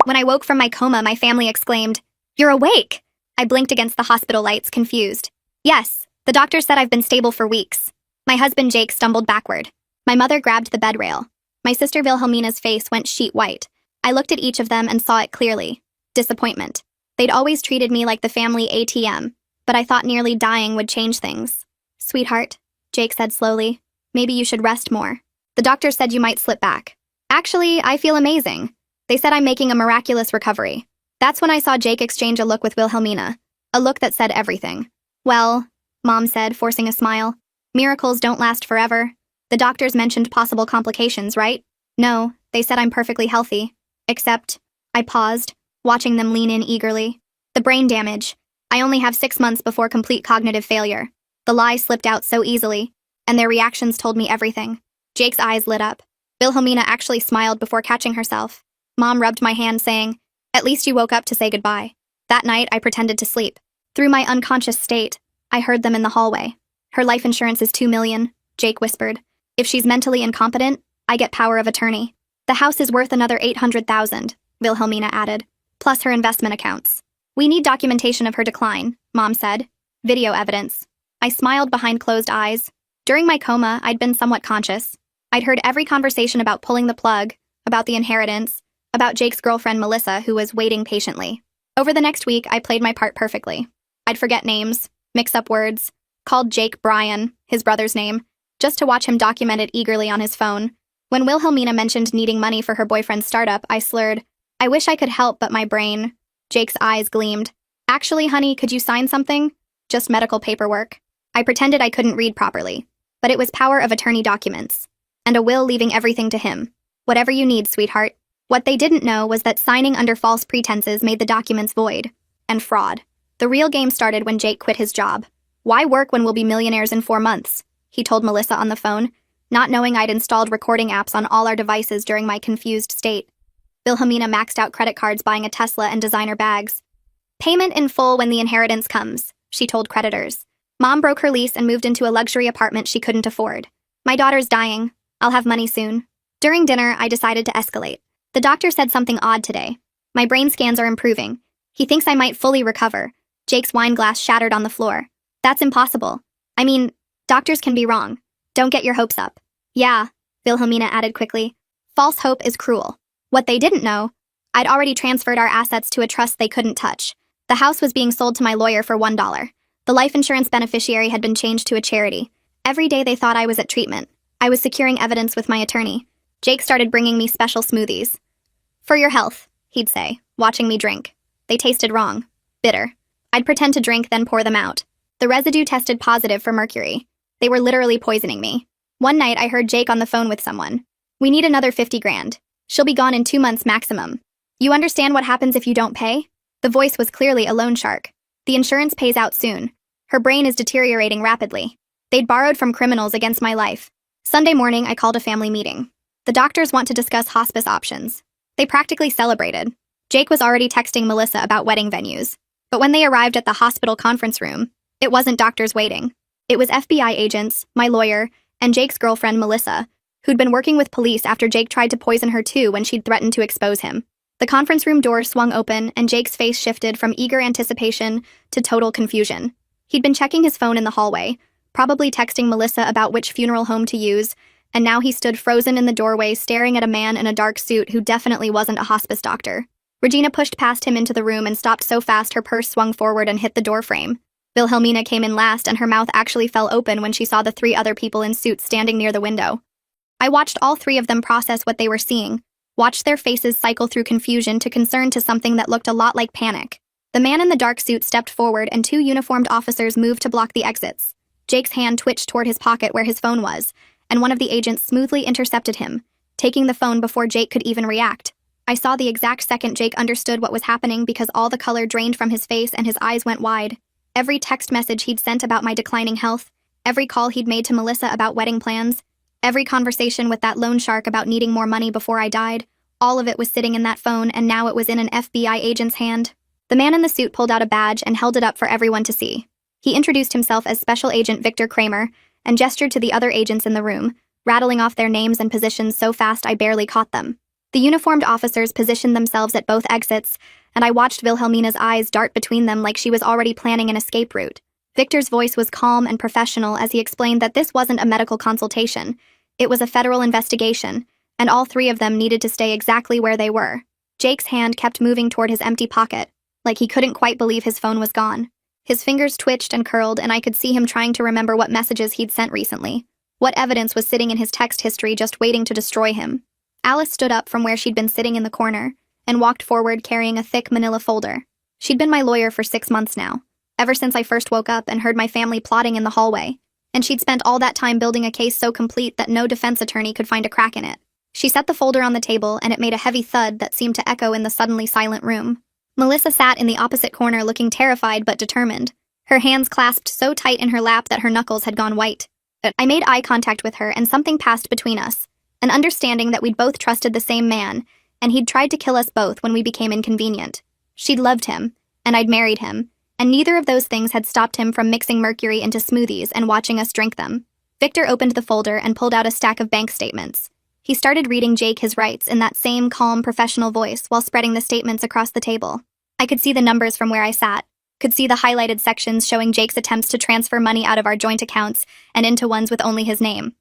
When I woke from my coma, my family exclaimed, "You're awake!" I blinked against the hospital lights, confused. Yes, the doctor said I've been stable for weeks. My husband Jake stumbled backward. My mother grabbed the bed rail. My sister Wilhelmina's face went sheet white. I looked at each of them and saw it clearly. Disappointment. They'd always treated me like the family ATM, but I thought nearly dying would change things. "Sweetheart," Jake said slowly, "maybe you should rest more. The doctor said you might slip back." "Actually, I feel amazing. They said I'm making a miraculous recovery." That's when I saw Jake exchange a look with Wilhelmina, a look that said everything. "Well," Mom said, forcing a smile, "miracles don't last forever. The doctors mentioned possible complications, right?" "No, they said I'm perfectly healthy. Except," I paused, watching them lean in eagerly, "the brain damage. I only have 6 months before complete cognitive failure." The lie slipped out so easily, and their reactions told me everything. Jake's eyes lit up. Wilhelmina actually smiled before catching herself. Mom rubbed my hand, saying, "At least you woke up to say goodbye." That night, I pretended to sleep. Through my unconscious state, I heard them in the hallway. "Her life insurance is $2 million, Jake whispered. "If she's mentally incompetent, I get power of attorney. The house is worth another $800,000, Wilhelmina added, plus her investment accounts. "We need documentation of her decline," Mom said. "Video evidence." I smiled behind closed eyes. During my coma, I'd been somewhat conscious. I'd heard every conversation about pulling the plug, about the inheritance, about Jake's girlfriend Melissa, who was waiting patiently. Over the next week, I played my part perfectly. I'd forget names, mix up words, called Jake Brian, his brother's name, just to watch him document it eagerly on his phone. When Wilhelmina mentioned needing money for her boyfriend's startup, I slurred, "I wish I could help, but my brain." Jake's eyes gleamed. "Actually, honey, could you sign something?" "Just medical paperwork." I pretended I couldn't read properly, but it was power of attorney documents, and a will leaving everything to him. "Whatever you need, sweetheart." What they didn't know was that signing under false pretenses made the documents void. And fraud. The real game started when Jake quit his job. "Why work when we'll be millionaires in 4 months?" he told Melissa on the phone, not knowing I'd installed recording apps on all our devices during my confused state. Wilhelmina maxed out credit cards buying a Tesla and designer bags. "Payment in full when the inheritance comes," she told creditors. Mom broke her lease and moved into a luxury apartment she couldn't afford. "My daughter's dying. I'll have money soon." During dinner, I decided to escalate. "The doctor said something odd today. My brain scans are improving. He thinks I might fully recover." Jake's wine glass shattered on the floor. "That's impossible. I mean, doctors can be wrong. Don't get your hopes up." "Yeah," Wilhelmina added quickly. "False hope is cruel." What they didn't know, I'd already transferred our assets to a trust they couldn't touch. The house was being sold to my lawyer for $1. The life insurance beneficiary had been changed to a charity. Every day they thought I was at treatment. I was securing evidence with my attorney. Jake started bringing me special smoothies. "For your health," he'd say, watching me drink. They tasted wrong. Bitter. I'd pretend to drink, then pour them out. The residue tested positive for mercury. They were literally poisoning me. One night I heard Jake on the phone with someone. "We need another 50 grand. She'll be gone in 2 months maximum. You understand what happens if you don't pay?" The voice was clearly a loan shark. "The insurance pays out soon. Her brain is deteriorating rapidly. They'd borrowed from criminals against my life." Sunday morning, I called a family meeting. The doctors want to discuss hospice options. They practically celebrated. Jake was already texting Melissa about wedding venues. But when they arrived at the hospital conference room, it wasn't doctors waiting. It was FBI agents, my lawyer, and Jake's girlfriend Melissa, who'd been working with police after Jake tried to poison her too when she'd threatened to expose him. The conference room door swung open, and Jake's face shifted from eager anticipation to total confusion. He'd been checking his phone in the hallway, probably texting Melissa about which funeral home to use, and now he stood frozen in the doorway staring at a man in a dark suit who definitely wasn't a hospice doctor. Regina pushed past him into the room and stopped so fast her purse swung forward and hit the doorframe. Wilhelmina came in last, and her mouth actually fell open when she saw the 3 other people in suits standing near the window. I watched all 3 of them process what they were seeing, watched their faces cycle through confusion to concern to something that looked a lot like panic. The man in the dark suit stepped forward, and 2 uniformed officers moved to block the exits. Jake's hand twitched toward his pocket where his phone was, and one of the agents smoothly intercepted him, taking the phone before Jake could even react. I saw the exact second Jake understood what was happening because all the color drained from his face and his eyes went wide. Every text message he'd sent about my declining health, every call he'd made to Melissa about wedding plans, every conversation with that loan shark about needing more money before I died, all of it was sitting in that phone, and now it was in an FBI agent's hand. The man in the suit pulled out a badge and held it up for everyone to see. He introduced himself as Special Agent Victor Kramer and gestured to the other agents in the room, rattling off their names and positions so fast I barely caught them. The uniformed officers positioned themselves at both exits, and I watched Wilhelmina's eyes dart between them like she was already planning an escape route. Victor's voice was calm and professional as he explained that this wasn't a medical consultation. It was a federal investigation, and all three of them needed to stay exactly where they were. Jake's hand kept moving toward his empty pocket, like he couldn't quite believe his phone was gone. His fingers twitched and curled, and I could see him trying to remember what messages he'd sent recently. What evidence was sitting in his text history just waiting to destroy him? Alice stood up from where she'd been sitting in the corner and walked forward carrying a thick manila folder. She'd been my lawyer for 6 months now, ever since I first woke up and heard my family plotting in the hallway, and she'd spent all that time building a case so complete that no defense attorney could find a crack in it. She set the folder on the table, and it made a heavy thud that seemed to echo in the suddenly silent room. Melissa sat in the opposite corner looking terrified but determined, her hands clasped so tight in her lap that her knuckles had gone white. I made eye contact with her, and something passed between us, an understanding that we'd both trusted the same man, and he'd tried to kill us both when we became inconvenient. She'd loved him, and I'd married him, and neither of those things had stopped him from mixing mercury into smoothies and watching us drink them. Victor opened the folder and pulled out a stack of bank statements. He started reading Jake his rights in that same calm, professional voice while spreading the statements across the table. I could see the numbers from where I sat, could see the highlighted sections showing Jake's attempts to transfer money out of our joint accounts and into ones with only his name.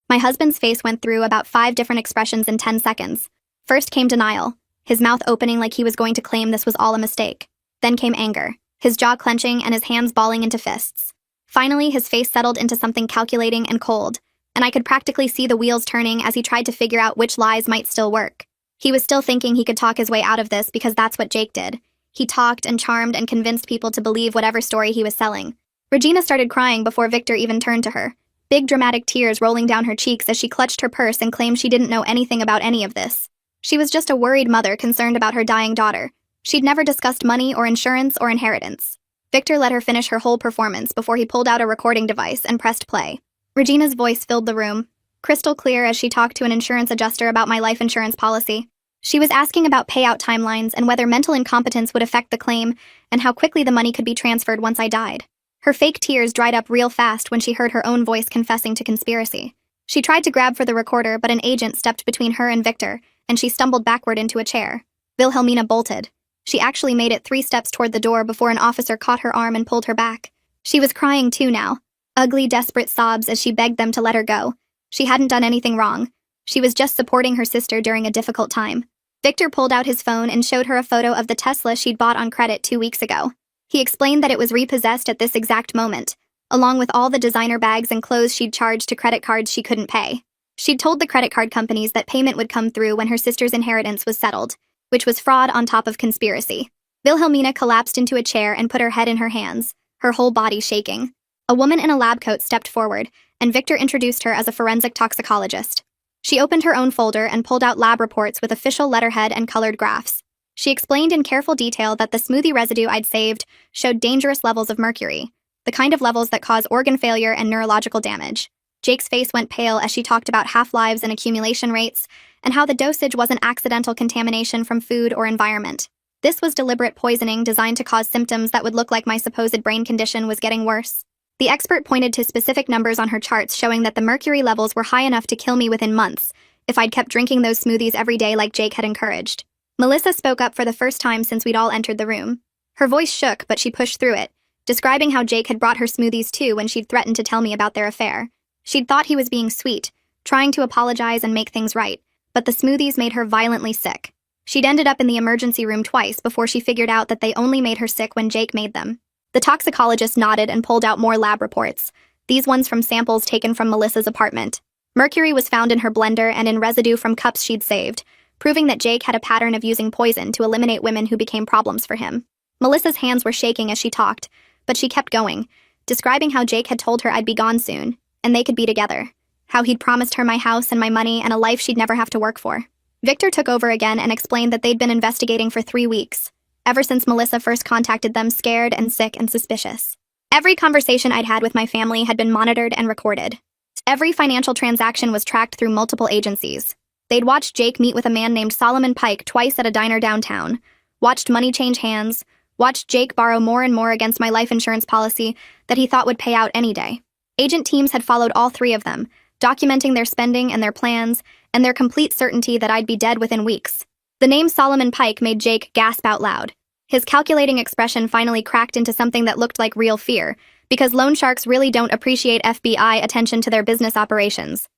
My husband's face went through about 5 different expressions in 10 seconds. First came denial, his mouth opening like he was going to claim this was all a mistake. Then came anger, his jaw clenching and his hands balling into fists. Finally, his face settled into something calculating and cold, and I could practically see the wheels turning as he tried to figure out which lies might still work. He was still thinking he could talk his way out of this because that's what Jake did. He talked and charmed and convinced people to believe whatever story he was selling. Regina started crying before Victor even turned to her, big dramatic tears rolling down her cheeks as she clutched her purse and claimed she didn't know anything about any of this. She was just a worried mother concerned about her dying daughter. She'd never discussed money or insurance or inheritance. Victor let her finish her whole performance before he pulled out a recording device and pressed play. Regina's voice filled the room, crystal clear as she talked to an insurance adjuster about my life insurance policy. She was asking about payout timelines and whether mental incompetence would affect the claim and how quickly the money could be transferred once I died. Her fake tears dried up real fast when she heard her own voice confessing to conspiracy. She tried to grab for the recorder, but an agent stepped between her and Victor, and she stumbled backward into a chair. Wilhelmina bolted. She actually made it 3 steps toward the door before an officer caught her arm and pulled her back. She was crying too now. Ugly, desperate sobs as she begged them to let her go. She hadn't done anything wrong. She was just supporting her sister during a difficult time. Victor pulled out his phone and showed her a photo of the Tesla she'd bought on credit 2 weeks ago. He explained that it was repossessed at this exact moment, along with all the designer bags and clothes she'd charged to credit cards she couldn't pay. She'd told the credit card companies that payment would come through when her sister's inheritance was settled, which was fraud on top of conspiracy. Wilhelmina collapsed into a chair and put her head in her hands, her whole body shaking. A woman in a lab coat stepped forward, and Victor introduced her as a forensic toxicologist. She opened her own folder and pulled out lab reports with official letterhead and colored graphs. She explained in careful detail that the smoothie residue I'd saved showed dangerous levels of mercury, the kind of levels that cause organ failure and neurological damage. Jake's face went pale as she talked about half-lives and accumulation rates, and how the dosage wasn't accidental contamination from food or environment. This was deliberate poisoning designed to cause symptoms that would look like my supposed brain condition was getting worse. The expert pointed to specific numbers on her charts showing that the mercury levels were high enough to kill me within months if I'd kept drinking those smoothies every day like Jake had encouraged. Melissa spoke up for the first time since we'd all entered the room. Her voice shook, but she pushed through it, describing how Jake had brought her smoothies too when she'd threatened to tell me about their affair. She'd thought he was being sweet, trying to apologize and make things right, but the smoothies made her violently sick. She'd ended up in the emergency room twice before she figured out that they only made her sick when Jake made them. The toxicologist nodded and pulled out more lab reports, these ones from samples taken from Melissa's apartment. Mercury was found in her blender and in residue from cups she'd saved, proving that Jake had a pattern of using poison to eliminate women who became problems for him. Melissa's hands were shaking as she talked, but she kept going, describing how Jake had told her I'd be gone soon, and they could be together, how he'd promised her my house and my money and a life she'd never have to work for. Victor took over again and explained that they'd been investigating for 3 weeks, ever since Melissa first contacted them, scared and sick and suspicious. Every conversation I'd had with my family had been monitored and recorded. Every financial transaction was tracked through multiple agencies. They'd watched Jake meet with a man named Solomon Pike twice at a diner downtown, watched money change hands, watched Jake borrow more and more against my life insurance policy that he thought would pay out any day. Agent teams had followed all 3 of them, documenting their spending and their plans, and their complete certainty that I'd be dead within weeks. The name Solomon Pike made Jake gasp out loud. His calculating expression finally cracked into something that looked like real fear, because loan sharks really don't appreciate FBI attention to their business operations.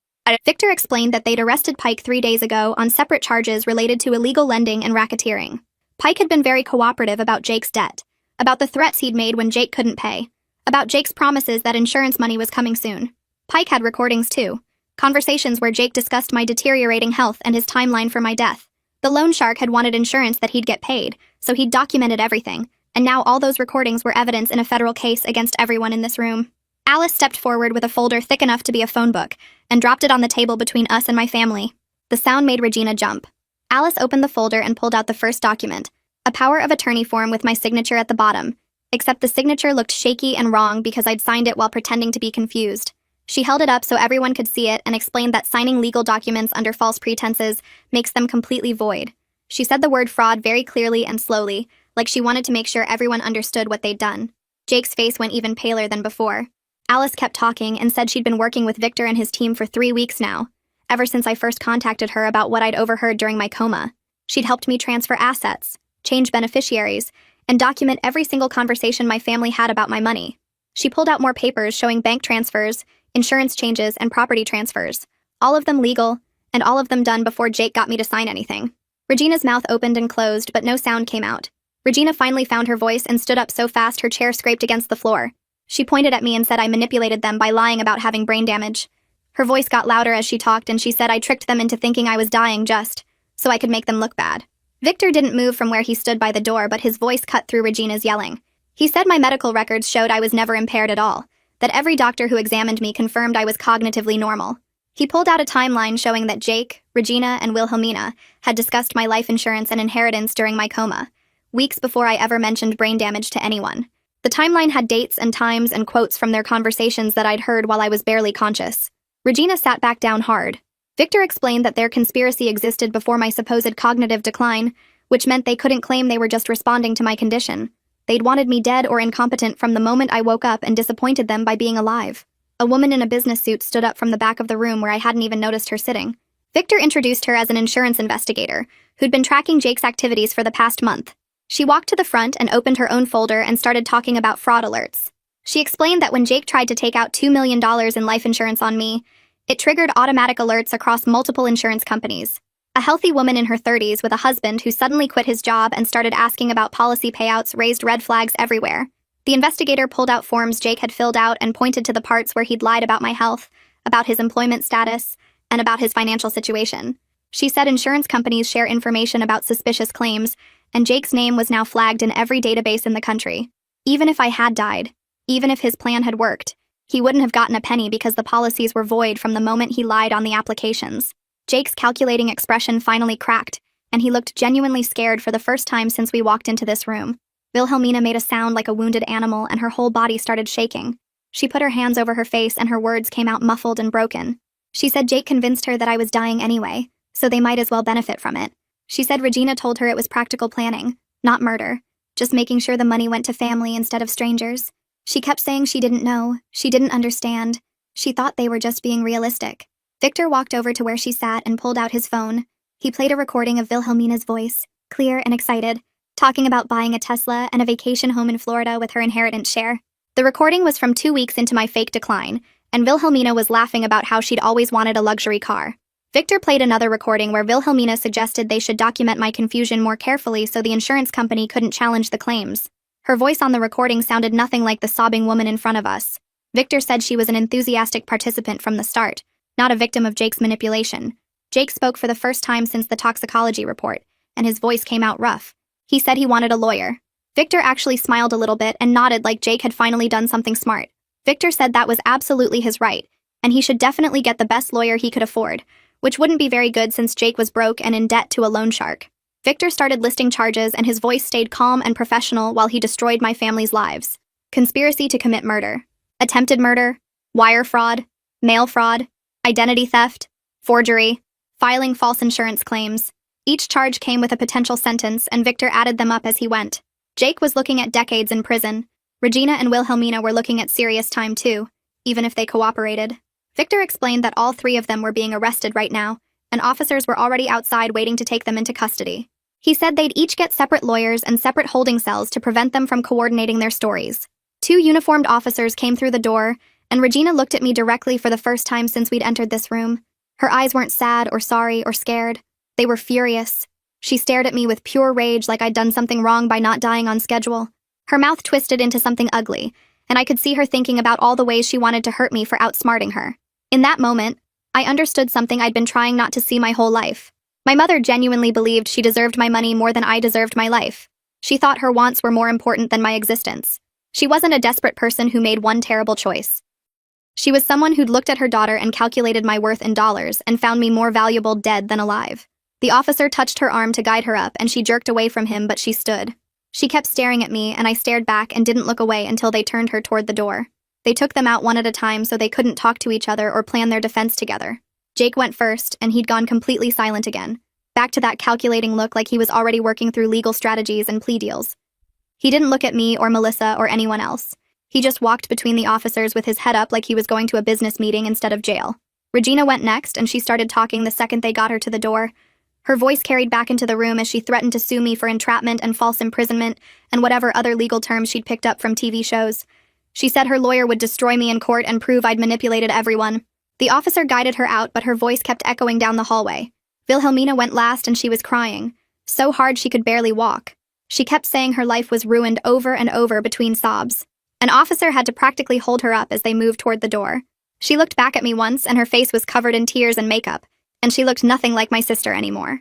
Victor explained that they'd arrested Pike 3 days ago on separate charges related to illegal lending and racketeering. Pike had been very cooperative about Jake's debt, about the threats he'd made when Jake couldn't pay, about Jake's promises that insurance money was coming soon. Pike had recordings too, conversations where Jake discussed my deteriorating health and his timeline for my death. The loan shark had wanted insurance that he'd get paid, so he'd documented everything, and now all those recordings were evidence in a federal case against everyone in this room. Alice stepped forward with a folder thick enough to be a phone book and dropped it on the table between us and my family. The sound made Regina jump. Alice opened the folder and pulled out the first document, a power of attorney form with my signature at the bottom, except the signature looked shaky and wrong because I'd signed it while pretending to be confused. She held it up so everyone could see it and explained that signing legal documents under false pretenses makes them completely void. She said the word fraud very clearly and slowly, like she wanted to make sure everyone understood what they'd done. Jake's face went even paler than before. Alice kept talking and said she'd been working with Victor and his team for 3 weeks now, ever since I first contacted her about what I'd overheard during my coma. She'd helped me transfer assets, change beneficiaries, and document every single conversation my family had about my money. She pulled out more papers showing bank transfers, insurance changes, and property transfers, all of them legal, and all of them done before Jake got me to sign anything. Regina's mouth opened and closed, but no sound came out. Regina finally found her voice and stood up so fast her chair scraped against the floor. She pointed at me and said I manipulated them by lying about having brain damage. Her voice got louder as she talked, and she said I tricked them into thinking I was dying just so I could make them look bad. Victor didn't move from where he stood by the door, but his voice cut through Regina's yelling. He said my medical records showed I was never impaired at all, that every doctor who examined me confirmed I was cognitively normal. He pulled out a timeline showing that Jake, Regina, and Wilhelmina had discussed my life insurance and inheritance during my coma, weeks before I ever mentioned brain damage to anyone. The timeline had dates and times and quotes from their conversations that I'd heard while I was barely conscious. Regina sat back down hard. Victor explained that their conspiracy existed before my supposed cognitive decline, which meant they couldn't claim they were just responding to my condition. They'd wanted me dead or incompetent from the moment I woke up and disappointed them by being alive. A woman in a business suit stood up from the back of the room where I hadn't even noticed her sitting. Victor introduced her as an insurance investigator, who'd been tracking Jake's activities for the past month. She walked to the front and opened her own folder and started talking about fraud alerts. She explained that when Jake tried to take out $2 million in life insurance on me, it triggered automatic alerts across multiple insurance companies. A healthy woman in her 30s with a husband who suddenly quit his job and started asking about policy payouts raised red flags everywhere. The investigator pulled out forms Jake had filled out and pointed to the parts where he'd lied about my health, about his employment status, and about his financial situation. She said insurance companies share information about suspicious claims, and Jake's name was now flagged in every database in the country. Even if I had died, even if his plan had worked, he wouldn't have gotten a penny because the policies were void from the moment he lied on the applications. Jake's calculating expression finally cracked, and he looked genuinely scared for the first time since we walked into this room. Wilhelmina made a sound like a wounded animal, and her whole body started shaking. She put her hands over her face, and her words came out muffled and broken. She said Jake convinced her that I was dying anyway, so they might as well benefit from it. She said Regina told her it was practical planning, not murder, just making sure the money went to family instead of strangers. She kept saying she didn't know, she didn't understand. She thought they were just being realistic. Victor walked over to where she sat and pulled out his phone. He played a recording of Wilhelmina's voice, clear and excited, talking about buying a Tesla and a vacation home in Florida with her inheritance share. The recording was from 2 weeks into my fake decline, and Wilhelmina was laughing about how she'd always wanted a luxury car. Victor played another recording where Wilhelmina suggested they should document my confusion more carefully so the insurance company couldn't challenge the claims. Her voice on the recording sounded nothing like the sobbing woman in front of us. Victor said she was an enthusiastic participant from the start, not a victim of Jake's manipulation. Jake spoke for the first time since the toxicology report, and his voice came out rough. He said he wanted a lawyer. Victor actually smiled a little bit and nodded like Jake had finally done something smart. Victor said that was absolutely his right, and he should definitely get the best lawyer he could afford, which wouldn't be very good since Jake was broke and in debt to a loan shark. Victor started listing charges, and his voice stayed calm and professional while he destroyed my family's lives. Conspiracy to commit murder, attempted murder, wire fraud, mail fraud, identity theft, forgery, filing false insurance claims. Each charge came with a potential sentence, and Victor added them up as he went. Jake was looking at decades in prison. Regina and Wilhelmina were looking at serious time too, even if they cooperated. Victor explained that all 3 of them were being arrested right now, and officers were already outside waiting to take them into custody. He said they'd each get separate lawyers and separate holding cells to prevent them from coordinating their stories. 2 uniformed officers came through the door, and Regina looked at me directly for the first time since we'd entered this room. Her eyes weren't sad or sorry or scared. They were furious. She stared at me with pure rage like I'd done something wrong by not dying on schedule. Her mouth twisted into something ugly, and I could see her thinking about all the ways she wanted to hurt me for outsmarting her. In that moment, I understood something I'd been trying not to see my whole life. My mother genuinely believed she deserved my money more than I deserved my life. She thought her wants were more important than my existence. She wasn't a desperate person who made one terrible choice. She was someone who'd looked at her daughter and calculated my worth in dollars and found me more valuable dead than alive. The officer touched her arm to guide her up, and she jerked away from him, but she stood. She kept staring at me, and I stared back and didn't look away until they turned her toward the door. They took them out one at a time so they couldn't talk to each other or plan their defense together. Jake went first, and he'd gone completely silent again, back to that calculating look like he was already working through legal strategies and plea deals. He didn't look at me or Melissa or anyone else. He just walked between the officers with his head up like he was going to a business meeting instead of jail. Regina went next, and she started talking the second they got her to the door. Her voice carried back into the room as she threatened to sue me for entrapment and false imprisonment and whatever other legal terms she'd picked up from TV shows. She said her lawyer would destroy me in court and prove I'd manipulated everyone. The officer guided her out, but her voice kept echoing down the hallway. Wilhelmina went last, and she was crying, so hard she could barely walk. She kept saying her life was ruined over and over between sobs. An officer had to practically hold her up as they moved toward the door. She looked back at me once, and her face was covered in tears and makeup, and she looked nothing like my sister anymore.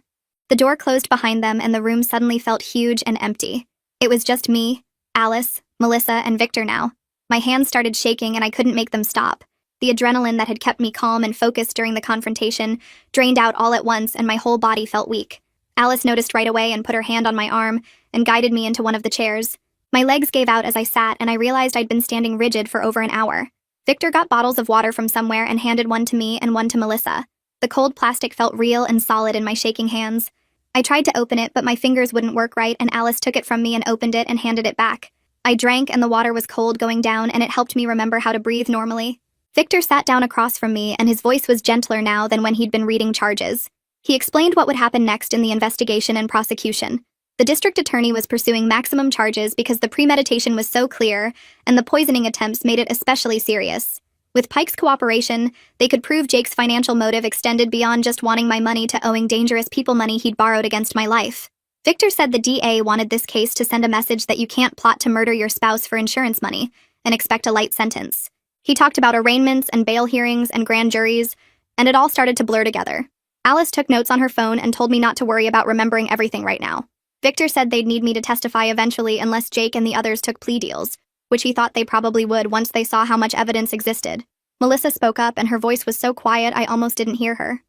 The door closed behind them, and the room suddenly felt huge and empty. It was just me, Alice, Melissa, and Victor now. My hands started shaking, and I couldn't make them stop. The adrenaline that had kept me calm and focused during the confrontation drained out all at once, and my whole body felt weak. Alice noticed right away and put her hand on my arm and guided me into one of the chairs. My legs gave out as I sat, and I realized I'd been standing rigid for over an hour. Victor got bottles of water from somewhere and handed one to me and one to Melissa. The cold plastic felt real and solid in my shaking hands. I tried to open it, but my fingers wouldn't work right, and Alice took it from me and opened it and handed it back. I drank, and the water was cold going down, and it helped me remember how to breathe normally. Victor sat down across from me, and his voice was gentler now than when he'd been reading charges. He explained what would happen next in the investigation and prosecution. The district attorney was pursuing maximum charges because the premeditation was so clear, and the poisoning attempts made it especially serious. With Pike's cooperation, they could prove Jake's financial motive extended beyond just wanting my money to owing dangerous people money he'd borrowed against my life. Victor said the DA wanted this case to send a message that you can't plot to murder your spouse for insurance money and expect a light sentence. He talked about arraignments and bail hearings and grand juries, and it all started to blur together. Alice took notes on her phone and told me not to worry about remembering everything right now. Victor said they'd need me to testify eventually unless Jake and the others took plea deals, which he thought they probably would once they saw how much evidence existed. Melissa spoke up, and her voice was so quiet I almost didn't hear her.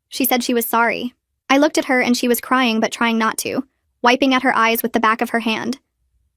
She said she was sorry. I looked at her, and she was crying but trying not to, wiping at her eyes with the back of her hand.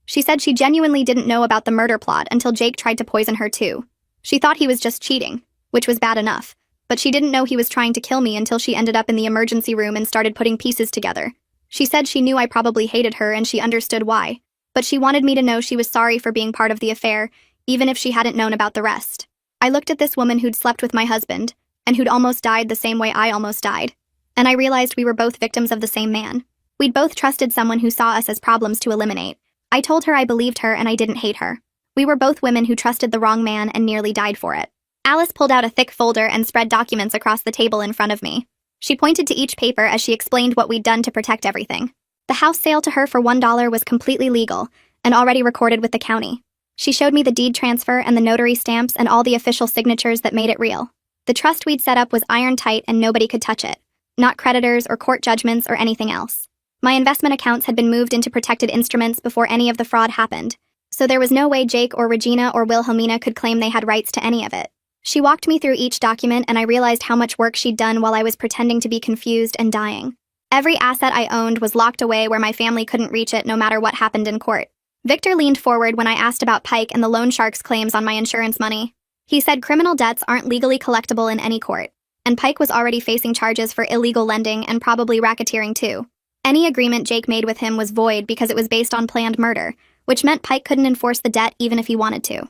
She said she genuinely didn't know about the murder plot until Jake tried to poison her too. She thought he was just cheating, which was bad enough, but she didn't know he was trying to kill me until she ended up in the emergency room and started putting pieces together. She said she knew I probably hated her and she understood why, but she wanted me to know she was sorry for being part of the affair, even if she hadn't known about the rest. I looked at this woman who'd slept with my husband, and who'd almost died the same way I almost died, and I realized we were both victims of the same man. We'd both trusted someone who saw us as problems to eliminate. I told her I believed her and I didn't hate her. We were both women who trusted the wrong man and nearly died for it. Alice pulled out a thick folder and spread documents across the table in front of me. She pointed to each paper as she explained what we'd done to protect everything. The house sale to her for $1 was completely legal and already recorded with the county. She showed me the deed transfer and the notary stamps and all the official signatures that made it real. The trust we'd set up was iron tight and nobody could touch it. Not creditors or court judgments or anything else. My investment accounts had been moved into protected instruments before any of the fraud happened, so there was no way Jake or Regina or Wilhelmina could claim they had rights to any of it. She walked me through each document and I realized how much work she'd done while I was pretending to be confused and dying. Every asset I owned was locked away where my family couldn't reach it no matter what happened in court. Victor leaned forward when I asked about Pike and the loan shark's claims on my insurance money. He said criminal debts aren't legally collectible in any court, and Pike was already facing charges for illegal lending and probably racketeering too. Any agreement Jake made with him was void because it was based on planned murder, which meant Pike couldn't enforce the debt even if he wanted to.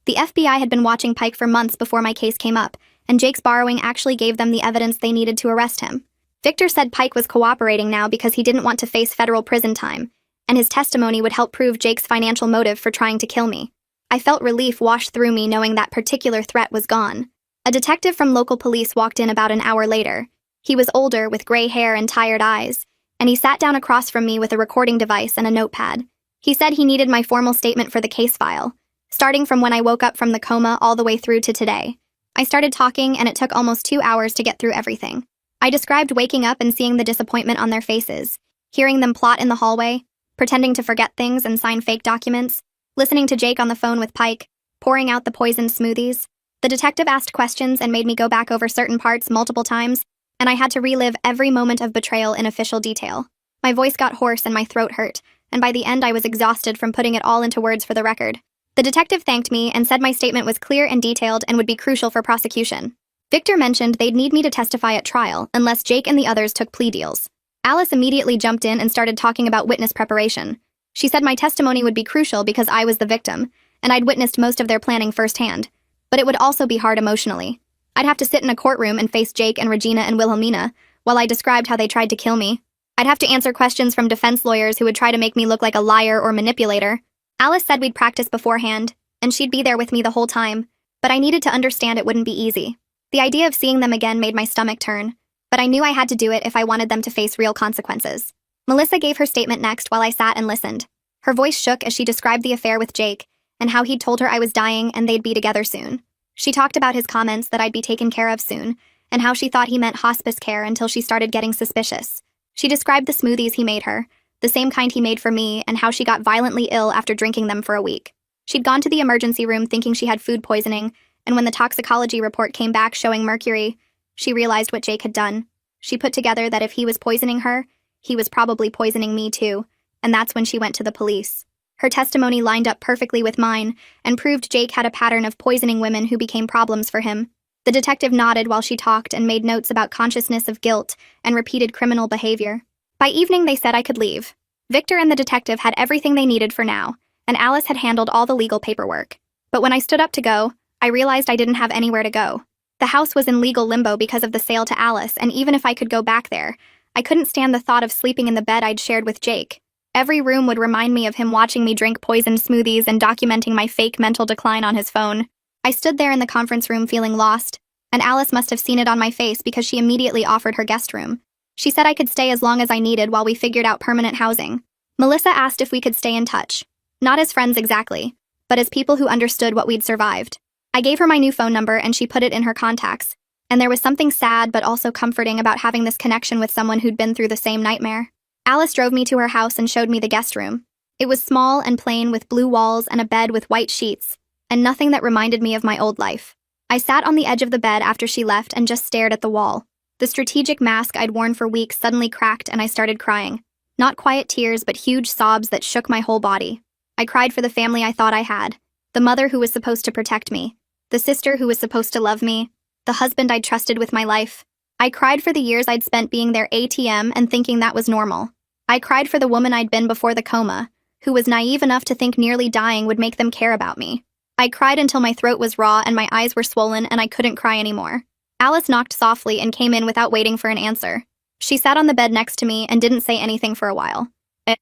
The FBI had been watching Pike for months before my case came up, and Jake's borrowing actually gave them the evidence they needed to arrest him. Victor said Pike was cooperating now because he didn't want to face federal prison time, and his testimony would help prove Jake's financial motive for trying to kill me. I felt relief wash through me knowing that particular threat was gone. A detective from local police walked in about an hour later. He was older, with gray hair and tired eyes, and he sat down across from me with a recording device and a notepad. He said he needed my formal statement for the case file, starting from when I woke up from the coma all the way through to today. I started talking, and it took almost 2 hours to get through everything. I described waking up and seeing the disappointment on their faces, hearing them plot in the hallway, pretending to forget things and sign fake documents, listening to Jake on the phone with Pike, pouring out the poisoned smoothies. The detective asked questions and made me go back over certain parts multiple times, and I had to relive every moment of betrayal in official detail. My voice got hoarse and my throat hurt, and by the end I was exhausted from putting it all into words for the record. The detective thanked me and said my statement was clear and detailed and would be crucial for prosecution. Victor mentioned they'd need me to testify at trial unless Jake and the others took plea deals. Alice immediately jumped in and started talking about witness preparation. She said my testimony would be crucial because I was the victim, and I'd witnessed most of their planning firsthand. But it would also be hard emotionally. I'd have to sit in a courtroom and face Jake and Regina and Wilhelmina while I described how they tried to kill me. I'd have to answer questions from defense lawyers who would try to make me look like a liar or manipulator. Alice said we'd practice beforehand, and she'd be there with me the whole time, but I needed to understand it wouldn't be easy. The idea of seeing them again made my stomach turn, but I knew I had to do it if I wanted them to face real consequences. Melissa gave her statement next while I sat and listened. Her voice shook as she described the affair with Jake and how he'd told her I was dying and they'd be together soon. She talked about his comments that I'd be taken care of soon, and how she thought he meant hospice care until she started getting suspicious. She described the smoothies he made her, the same kind he made for me, and how she got violently ill after drinking them for a week. She'd gone to the emergency room thinking she had food poisoning, and when the toxicology report came back showing mercury, she realized what Jake had done. She put together that if he was poisoning her, he was probably poisoning me too, and that's when she went to the police. Her testimony lined up perfectly with mine and proved Jake had a pattern of poisoning women who became problems for him. The detective nodded while she talked and made notes about consciousness of guilt and repeated criminal behavior. By evening, they said I could leave. Victor and the detective had everything they needed for now, and Alice had handled all the legal paperwork. But when I stood up to go, I realized I didn't have anywhere to go. The house was in legal limbo because of the sale to Alice, and even if I could go back there, I couldn't stand the thought of sleeping in the bed I'd shared with Jake. Every room would remind me of him watching me drink poisoned smoothies and documenting my fake mental decline on his phone. I stood there in the conference room feeling lost, and Alice must have seen it on my face because she immediately offered her guest room. She said I could stay as long as I needed while we figured out permanent housing. Melissa asked if we could stay in touch. Not as friends exactly, but as people who understood what we'd survived. I gave her my new phone number and she put it in her contacts, and there was something sad but also comforting about having this connection with someone who'd been through the same nightmare. Alice drove me to her house and showed me the guest room. It was small and plain with blue walls and a bed with white sheets, and nothing that reminded me of my old life. I sat on the edge of the bed after she left and just stared at the wall. The strategic mask I'd worn for weeks suddenly cracked and I started crying. Not quiet tears, but huge sobs that shook my whole body. I cried for the family I thought I had, the mother who was supposed to protect me, the sister who was supposed to love me, the husband I'd trusted with my life. I cried for the years I'd spent being their ATM and thinking that was normal. I cried for the woman I'd been before the coma, who was naive enough to think nearly dying would make them care about me. I cried until my throat was raw and my eyes were swollen and I couldn't cry anymore. Alice knocked softly and came in without waiting for an answer. She sat on the bed next to me and didn't say anything for a while.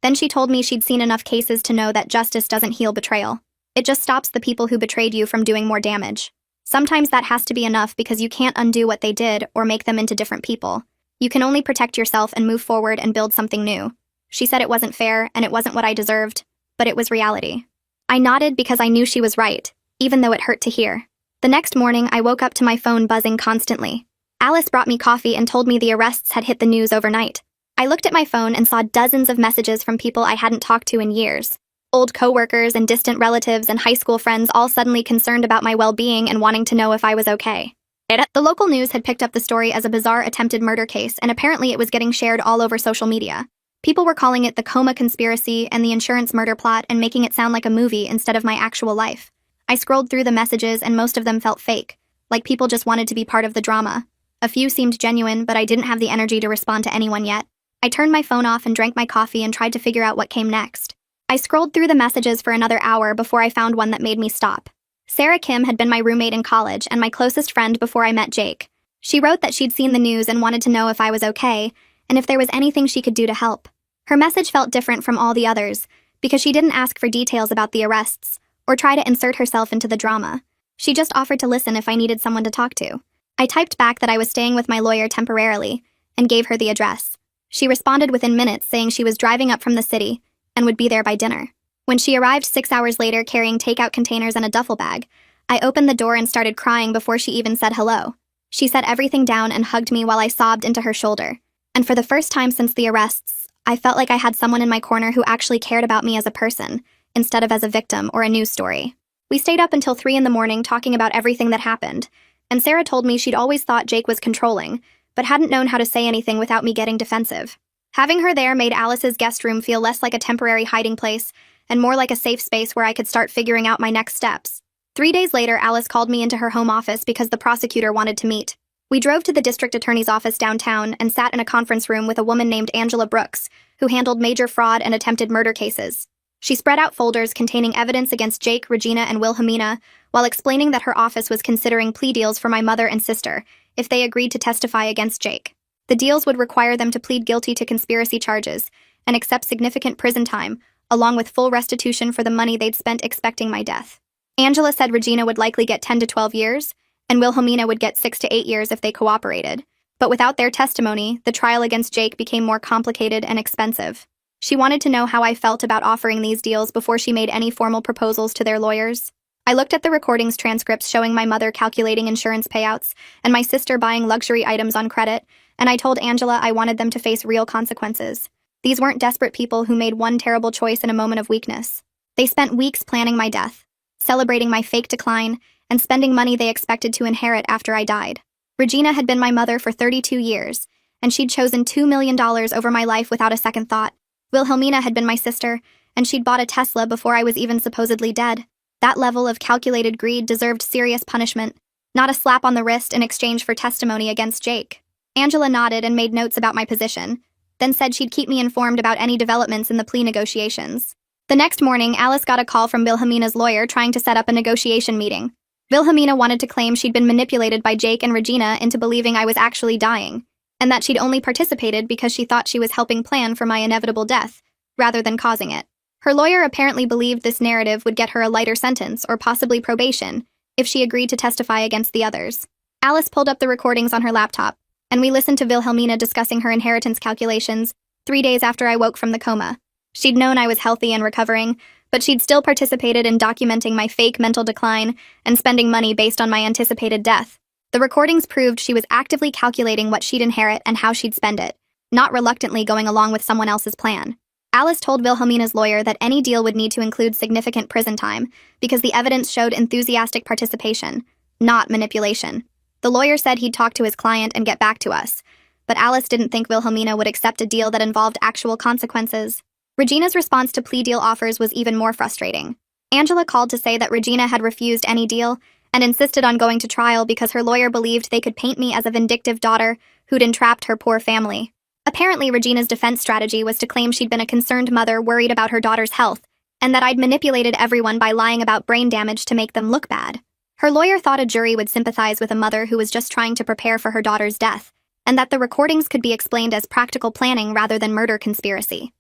Then she told me she'd seen enough cases to know that justice doesn't heal betrayal. It just stops the people who betrayed you from doing more damage. Sometimes that has to be enough because you can't undo what they did or make them into different people. You can only protect yourself and move forward and build something new. She said it wasn't fair and it wasn't what I deserved, but it was reality. I nodded because I knew she was right, even though it hurt to hear. The next morning, I woke up to my phone buzzing constantly. Alice brought me coffee and told me the arrests had hit the news overnight. I looked at my phone and saw dozens of messages from people I hadn't talked to in years. Old coworkers and distant relatives and high school friends all suddenly concerned about my well-being and wanting to know if I was okay. The local news had picked up the story as a bizarre attempted murder case, and apparently it was getting shared all over social media. People were calling it the coma conspiracy and the insurance murder plot and making it sound like a movie instead of my actual life. I scrolled through the messages and most of them felt fake, like people just wanted to be part of the drama. A few seemed genuine, but I didn't have the energy to respond to anyone yet. I turned my phone off and drank my coffee and tried to figure out what came next. I scrolled through the messages for another hour before I found one that made me stop. Sarah Kim had been my roommate in college and my closest friend before I met Jake. She wrote that she'd seen the news and wanted to know if I was okay, and if there was anything she could do to help. Her message felt different from all the others, because she didn't ask for details about the arrests, or try to insert herself into the drama. She just offered to listen if I needed someone to talk to. I typed back that I was staying with my lawyer temporarily, and gave her the address. She responded within minutes saying she was driving up from the city, and would be there by dinner. When she arrived 6 hours later carrying takeout containers and a duffel bag, I opened the door and started crying before she even said hello. She set everything down and hugged me while I sobbed into her shoulder. And for the first time since the arrests, I felt like I had someone in my corner who actually cared about me as a person, instead of as a victim or a news story. We stayed up until 3 a.m. talking about everything that happened, and Sarah told me she'd always thought Jake was controlling, but hadn't known how to say anything without me getting defensive. Having her there made Alice's guest room feel less like a temporary hiding place and more like a safe space where I could start figuring out my next steps. 3 days later, Alice called me into her home office because the prosecutor wanted to meet. We drove to the district attorney's office downtown and sat in a conference room with a woman named Angela Brooks, who handled major fraud and attempted murder cases. She spread out folders containing evidence against Jake, Regina, and Wilhelmina, while explaining that her office was considering plea deals for my mother and sister if they agreed to testify against Jake. The deals would require them to plead guilty to conspiracy charges and accept significant prison time, along with full restitution for the money they'd spent expecting my death. Angela said Regina would likely get 10 to 12 years, and Wilhelmina would get 6 to 8 years if they cooperated. But without their testimony, the trial against Jake became more complicated and expensive. She wanted to know how I felt about offering these deals before she made any formal proposals to their lawyers. I looked at the recordings transcripts showing my mother calculating insurance payouts and my sister buying luxury items on credit, and I told Angela I wanted them to face real consequences. These weren't desperate people who made one terrible choice in a moment of weakness. They spent weeks planning my death, celebrating my fake decline, and spending money they expected to inherit after I died. Regina had been my mother for 32 years, and she'd chosen $2 million over my life without a second thought. Wilhelmina had been my sister, and she'd bought a Tesla before I was even supposedly dead. That level of calculated greed deserved serious punishment, not a slap on the wrist in exchange for testimony against Jake. Angela nodded and made notes about my position, then said she'd keep me informed about any developments in the plea negotiations. The next morning, Alice got a call from Wilhelmina's lawyer trying to set up a negotiation meeting. Wilhelmina wanted to claim she'd been manipulated by Jake and Regina into believing I was actually dying, and that she'd only participated because she thought she was helping plan for my inevitable death, rather than causing it. Her lawyer apparently believed this narrative would get her a lighter sentence or possibly probation if she agreed to testify against the others. Alice pulled up the recordings on her laptop, and we listened to Wilhelmina discussing her inheritance calculations 3 days after I woke from the coma. She'd known I was healthy and recovering, but she'd still participated in documenting my fake mental decline and spending money based on my anticipated death. The recordings proved she was actively calculating what she'd inherit and how she'd spend it, not reluctantly going along with someone else's plan. Alice told Wilhelmina's lawyer that any deal would need to include significant prison time because the evidence showed enthusiastic participation, not manipulation. The lawyer said he'd talk to his client and get back to us, but Alice didn't think Wilhelmina would accept a deal that involved actual consequences. Regina's response to plea deal offers was even more frustrating. Angela called to say that Regina had refused any deal and insisted on going to trial because her lawyer believed they could paint me as a vindictive daughter who'd entrapped her poor family. Apparently, Regina's defense strategy was to claim she'd been a concerned mother worried about her daughter's health, and that I'd manipulated everyone by lying about brain damage to make them look bad. Her lawyer thought a jury would sympathize with a mother who was just trying to prepare for her daughter's death, and that the recordings could be explained as practical planning rather than murder conspiracy.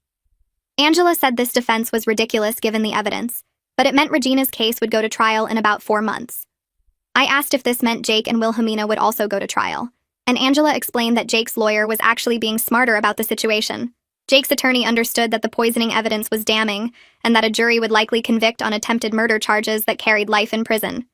Angela said this defense was ridiculous given the evidence, but it meant Regina's case would go to trial in about 4 months. I asked if this meant Jake and Wilhelmina would also go to trial, and Angela explained that Jake's lawyer was actually being smarter about the situation. Jake's attorney understood that the poisoning evidence was damning, and that a jury would likely convict on attempted murder charges that carried life in prison.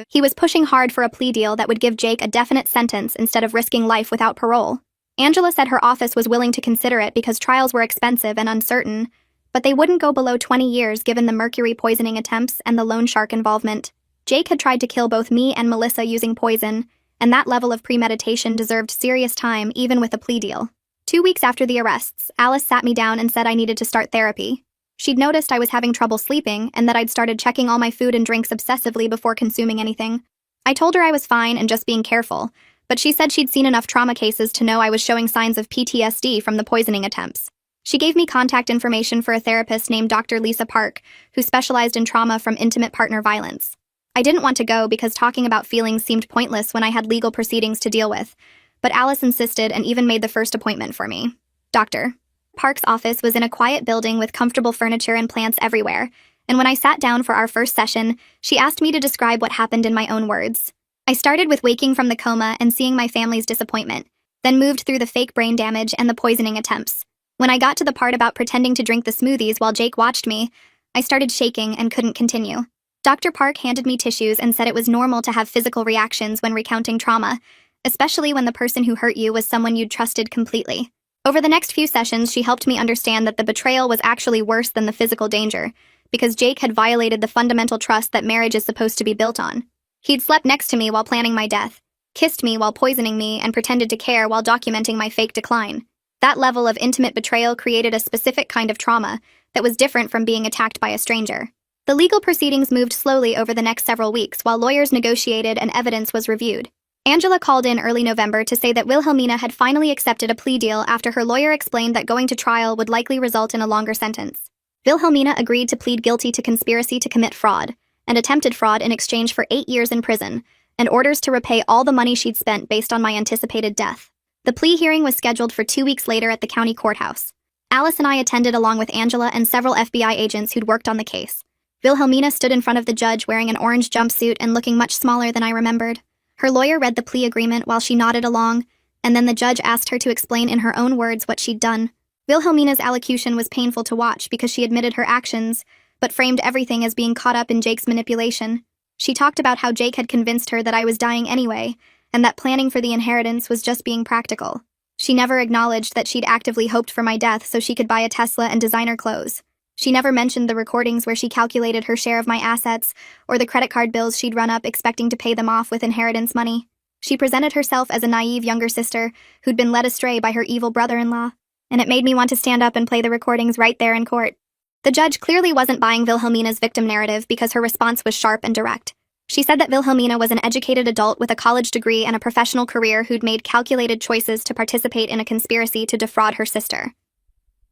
He was pushing hard for a plea deal that would give Jake a definite sentence instead of risking life without parole. Angela said her office was willing to consider it because trials were expensive and uncertain, but they wouldn't go below 20 years given the mercury poisoning attempts and the loan shark involvement. Jake had tried to kill both me and Melissa using poison, and that level of premeditation deserved serious time even with a plea deal. 2 weeks after the arrests, Alice sat me down and said I needed to start therapy. She'd noticed I was having trouble sleeping and that I'd started checking all my food and drinks obsessively before consuming anything. I told her I was fine and just being careful, but she said she'd seen enough trauma cases to know I was showing signs of PTSD from the poisoning attempts. She gave me contact information for a therapist named Dr. Lisa Park, who specialized in trauma from intimate partner violence. I didn't want to go because talking about feelings seemed pointless when I had legal proceedings to deal with, but Alice insisted and even made the first appointment for me. Dr. Park's office was in a quiet building with comfortable furniture and plants everywhere, and when I sat down for our first session, she asked me to describe what happened in my own words. I started with waking from the coma and seeing my family's disappointment, then moved through the fake brain damage and the poisoning attempts. When I got to the part about pretending to drink the smoothies while Jake watched me, I started shaking and couldn't continue. Dr. Park handed me tissues and said it was normal to have physical reactions when recounting trauma, especially when the person who hurt you was someone you'd trusted completely. Over the next few sessions, she helped me understand that the betrayal was actually worse than the physical danger, because Jake had violated the fundamental trust that marriage is supposed to be built on. He'd slept next to me while planning my death, kissed me while poisoning me, and pretended to care while documenting my fake decline. That level of intimate betrayal created a specific kind of trauma that was different from being attacked by a stranger. The legal proceedings moved slowly over the next several weeks while lawyers negotiated and evidence was reviewed. Angela called in early November to say that Wilhelmina had finally accepted a plea deal after her lawyer explained that going to trial would likely result in a longer sentence. Wilhelmina agreed to plead guilty to conspiracy to commit fraud and attempted fraud in exchange for 8 years in prison and orders to repay all the money she'd spent based on my anticipated death. The plea hearing was scheduled for 2 weeks later at the county courthouse. Alice and I attended along with Angela and several FBI agents who'd worked on the case. Wilhelmina stood in front of the judge wearing an orange jumpsuit and looking much smaller than I remembered. Her lawyer read the plea agreement while she nodded along, and then the judge asked her to explain in her own words what she'd done. Wilhelmina's allocution was painful to watch because she admitted her actions, but framed everything as being caught up in Jake's manipulation. She talked about how Jake had convinced her that I was dying anyway, and that planning for the inheritance was just being practical. She never acknowledged that she'd actively hoped for my death so she could buy a Tesla and designer clothes. She never mentioned the recordings where she calculated her share of my assets, or the credit card bills she'd run up expecting to pay them off with inheritance money. She presented herself as a naive younger sister who'd been led astray by her evil brother-in-law, and it made me want to stand up and play the recordings right there in court. The judge clearly wasn't buying Wilhelmina's victim narrative because her response was sharp and direct. She said that Wilhelmina was an educated adult with a college degree and a professional career who'd made calculated choices to participate in a conspiracy to defraud her sister.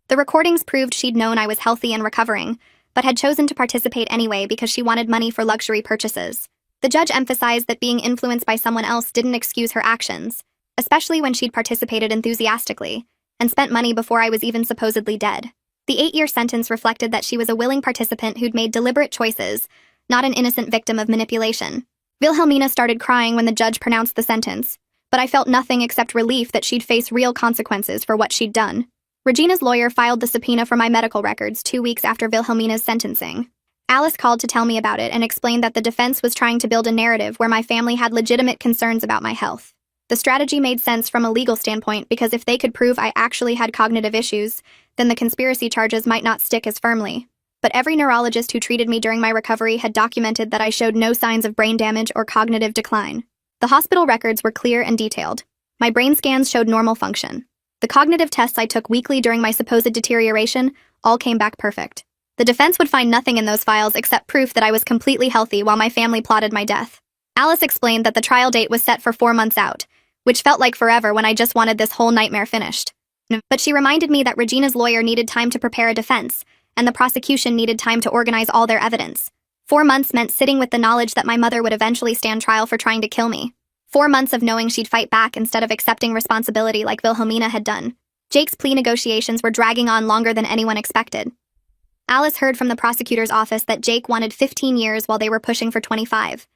The recordings proved she'd known I was healthy and recovering, but had chosen to participate anyway because she wanted money for luxury purchases. The judge emphasized that being influenced by someone else didn't excuse her actions, especially when she'd participated enthusiastically, and spent money before I was even supposedly dead. The 8-year sentence reflected that she was a willing participant who'd made deliberate choices, not an innocent victim of manipulation. Wilhelmina started crying when the judge pronounced the sentence, but I felt nothing except relief that she'd face real consequences for what she'd done. Regina's lawyer filed the subpoena for my medical records 2 weeks after Wilhelmina's sentencing. Alice called to tell me about it and explained that the defense was trying to build a narrative where my family had legitimate concerns about my health. The strategy made sense from a legal standpoint because if they could prove I actually had cognitive issues, then the conspiracy charges might not stick as firmly. But every neurologist who treated me during my recovery had documented that I showed no signs of brain damage or cognitive decline. The hospital records were clear and detailed. My brain scans showed normal function. The cognitive tests I took weekly during my supposed deterioration all came back perfect. The defense would find nothing in those files except proof that I was completely healthy while my family plotted my death. Alice explained that the trial date was set for 4 months out, which felt like forever when I just wanted this whole nightmare finished. But she reminded me that Regina's lawyer needed time to prepare a defense, and the prosecution needed time to organize all their evidence. 4 months meant sitting with the knowledge that my mother would eventually stand trial for trying to kill me. 4 months of knowing she'd fight back instead of accepting responsibility like Wilhelmina had done. Jake's plea negotiations were dragging on longer than anyone expected. Alice heard from the prosecutor's office that Jake wanted 15 years while they were pushing for 25.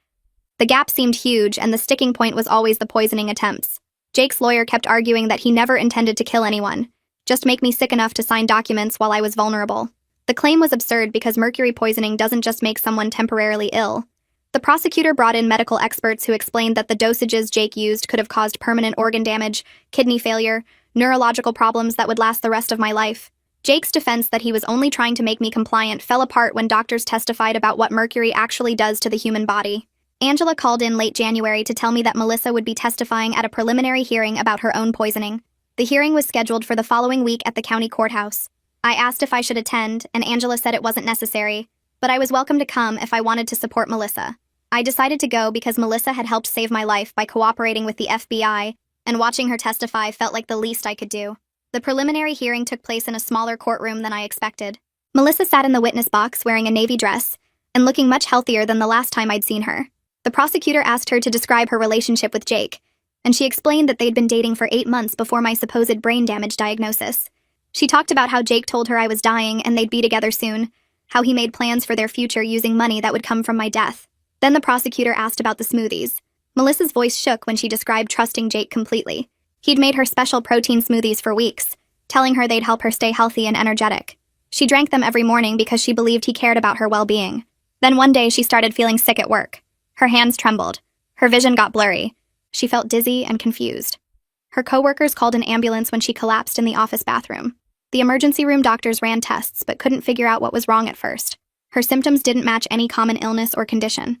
The gap seemed huge, and the sticking point was always the poisoning attempts. Jake's lawyer kept arguing that he never intended to kill anyone, just make me sick enough to sign documents while I was vulnerable. The claim was absurd because mercury poisoning doesn't just make someone temporarily ill. The prosecutor brought in medical experts who explained that the dosages Jake used could have caused permanent organ damage, kidney failure, neurological problems that would last the rest of my life. Jake's defense that he was only trying to make me compliant fell apart when doctors testified about what mercury actually does to the human body. Angela called in late January to tell me that Melissa would be testifying at a preliminary hearing about her own poisoning. The hearing was scheduled for the following week at the county courthouse. I asked if I should attend, and Angela said it wasn't necessary, but I was welcome to come if I wanted to support Melissa. I decided to go because Melissa had helped save my life by cooperating with the FBI, and watching her testify felt like the least I could do. The preliminary hearing took place in a smaller courtroom than I expected. Melissa sat in the witness box wearing a navy dress, and looking much healthier than the last time I'd seen her. The prosecutor asked her to describe her relationship with Jake, and she explained that they'd been dating for 8 months before my supposed brain damage diagnosis. She talked about how Jake told her I was dying and they'd be together soon, how he made plans for their future using money that would come from my death. Then the prosecutor asked about the smoothies. Melissa's voice shook when she described trusting Jake completely. He'd made her special protein smoothies for weeks, telling her they'd help her stay healthy and energetic. She drank them every morning because she believed he cared about her well-being. Then one day she started feeling sick at work. Her hands trembled. Her vision got blurry. She felt dizzy and confused. Her coworkers called an ambulance when she collapsed in the office bathroom. The emergency room doctors ran tests but couldn't figure out what was wrong at first. Her symptoms didn't match any common illness or condition.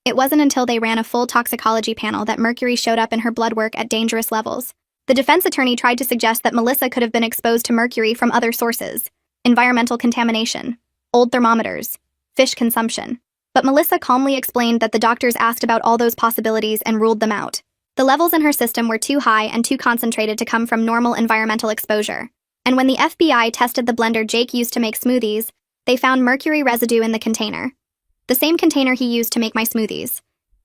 It wasn't until they ran a full toxicology panel that mercury showed up in her blood work at dangerous levels. The defense attorney tried to suggest that Melissa could have been exposed to mercury from other sources: environmental contamination, old thermometers, fish consumption. But Melissa calmly explained that the doctors asked about all those possibilities and ruled them out. The levels in her system were too high and too concentrated to come from normal environmental exposure. And when the FBI tested the blender Jake used to make smoothies, they found mercury residue in the container. The same container he used to make my smoothies.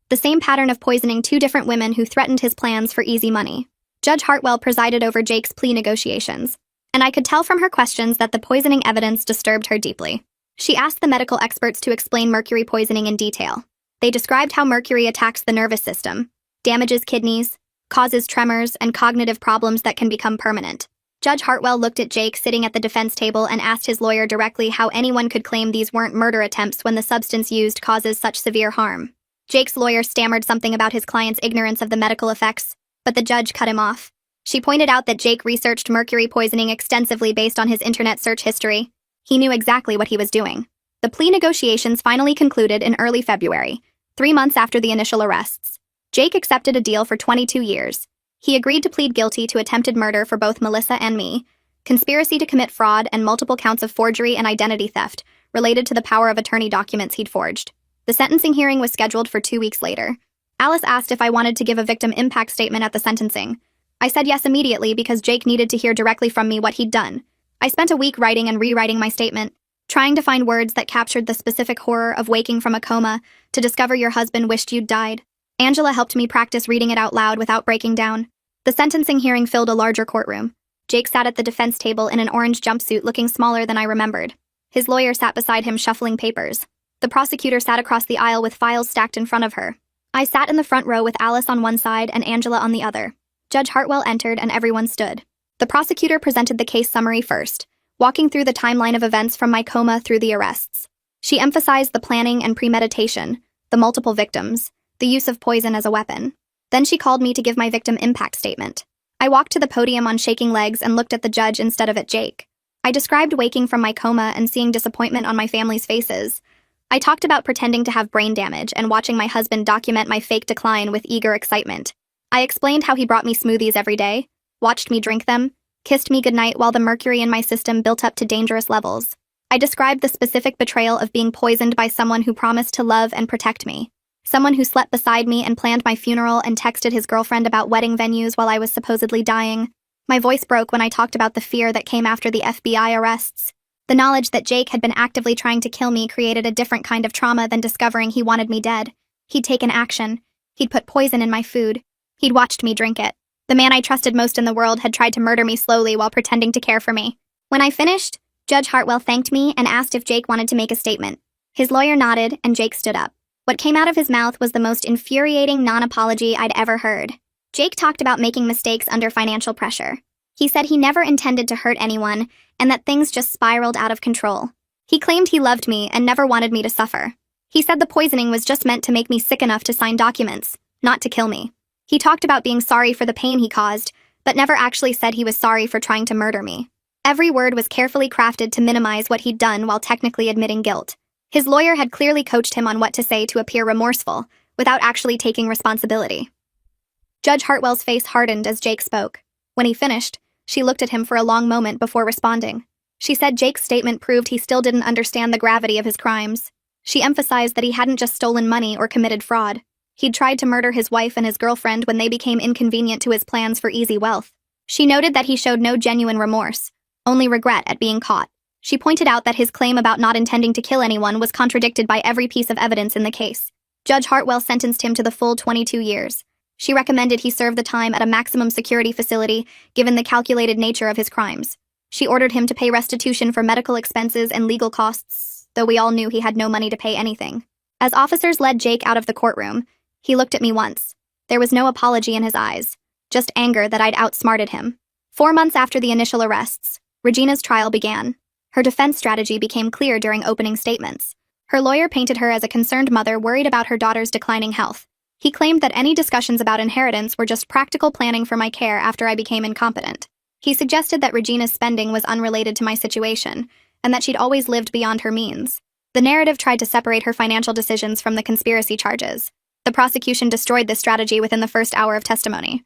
The same pattern of poisoning 2 different women who threatened his plans for easy money. Judge Hartwell presided over Jake's plea negotiations, and I could tell from her questions that the poisoning evidence disturbed her deeply. She asked the medical experts to explain mercury poisoning in detail. They described how mercury attacks the nervous system, damages kidneys, causes tremors, and cognitive problems that can become permanent. Judge Hartwell looked at Jake sitting at the defense table and asked his lawyer directly how anyone could claim these weren't murder attempts when the substance used causes such severe harm. Jake's lawyer stammered something about his client's ignorance of the medical effects, but the judge cut him off. She pointed out that Jake researched mercury poisoning extensively based on his internet search history. He knew exactly what he was doing. The plea negotiations finally concluded in early February, 3 months after the initial arrests. Jake accepted a deal for 22 years. He agreed to plead guilty to attempted murder for both Melissa and me, conspiracy to commit fraud, and multiple counts of forgery and identity theft related to the power of attorney documents he'd forged. The sentencing hearing was scheduled for 2 weeks later. Alice asked if I wanted to give a victim impact statement at the sentencing. I said yes immediately because Jake needed to hear directly from me what he'd done. I spent a week writing and rewriting my statement, trying to find words that captured the specific horror of waking from a coma to discover your husband wished you'd died. Angela helped me practice reading it out loud without breaking down. The sentencing hearing filled a larger courtroom. Jake sat at the defense table in an orange jumpsuit looking smaller than I remembered. His lawyer sat beside him shuffling papers. The prosecutor sat across the aisle with files stacked in front of her. I sat in the front row with Alice on one side and Angela on the other. Judge Hartwell entered and everyone stood. The prosecutor presented the case summary first, walking through the timeline of events from my coma through the arrests. She emphasized the planning and premeditation, the multiple victims, the use of poison as a weapon. Then she called me to give my victim impact statement. I walked to the podium on shaking legs and looked at the judge instead of at Jake. I described waking from my coma and seeing disappointment on my family's faces. I talked about pretending to have brain damage and watching my husband document my fake decline with eager excitement. I explained how he brought me smoothies every day, watched me drink them, kissed me goodnight while the mercury in my system built up to dangerous levels. I described the specific betrayal of being poisoned by someone who promised to love and protect me. Someone who slept beside me and planned my funeral and texted his girlfriend about wedding venues while I was supposedly dying. My voice broke when I talked about the fear that came after the FBI arrests. The knowledge that Jake had been actively trying to kill me created a different kind of trauma than discovering he wanted me dead. He'd taken action. He'd put poison in my food. He'd watched me drink it. The man I trusted most in the world had tried to murder me slowly while pretending to care for me. When I finished, Judge Hartwell thanked me and asked if Jake wanted to make a statement. His lawyer nodded, and Jake stood up. What came out of his mouth was the most infuriating non-apology I'd ever heard. Jake talked about making mistakes under financial pressure. He said he never intended to hurt anyone, and that things just spiraled out of control. He claimed he loved me and never wanted me to suffer. He said the poisoning was just meant to make me sick enough to sign documents, not to kill me. He talked about being sorry for the pain he caused, but never actually said he was sorry for trying to murder me. Every word was carefully crafted to minimize what he'd done while technically admitting guilt. His lawyer had clearly coached him on what to say to appear remorseful, without actually taking responsibility. Judge Hartwell's face hardened as Jake spoke. When he finished, she looked at him for a long moment before responding. She said Jake's statement proved he still didn't understand the gravity of his crimes. She emphasized that he hadn't just stolen money or committed fraud. He'd tried to murder his wife and his girlfriend when they became inconvenient to his plans for easy wealth. She noted that he showed no genuine remorse, only regret at being caught. She pointed out that his claim about not intending to kill anyone was contradicted by every piece of evidence in the case. Judge Hartwell sentenced him to the full 22 years. She recommended he serve the time at a maximum security facility, given the calculated nature of his crimes. She ordered him to pay restitution for medical expenses and legal costs, though we all knew he had no money to pay anything. As officers led Jake out of the courtroom, he looked at me once. There was no apology in his eyes, just anger that I'd outsmarted him. 4 months after the initial arrests, Regina's trial began. Her defense strategy became clear during opening statements. Her lawyer painted her as a concerned mother worried about her daughter's declining health. He claimed that any discussions about inheritance were just practical planning for my care after I became incompetent. He suggested that Regina's spending was unrelated to my situation, and that she'd always lived beyond her means. The narrative tried to separate her financial decisions from the conspiracy charges. The prosecution destroyed this strategy within the first hour of testimony.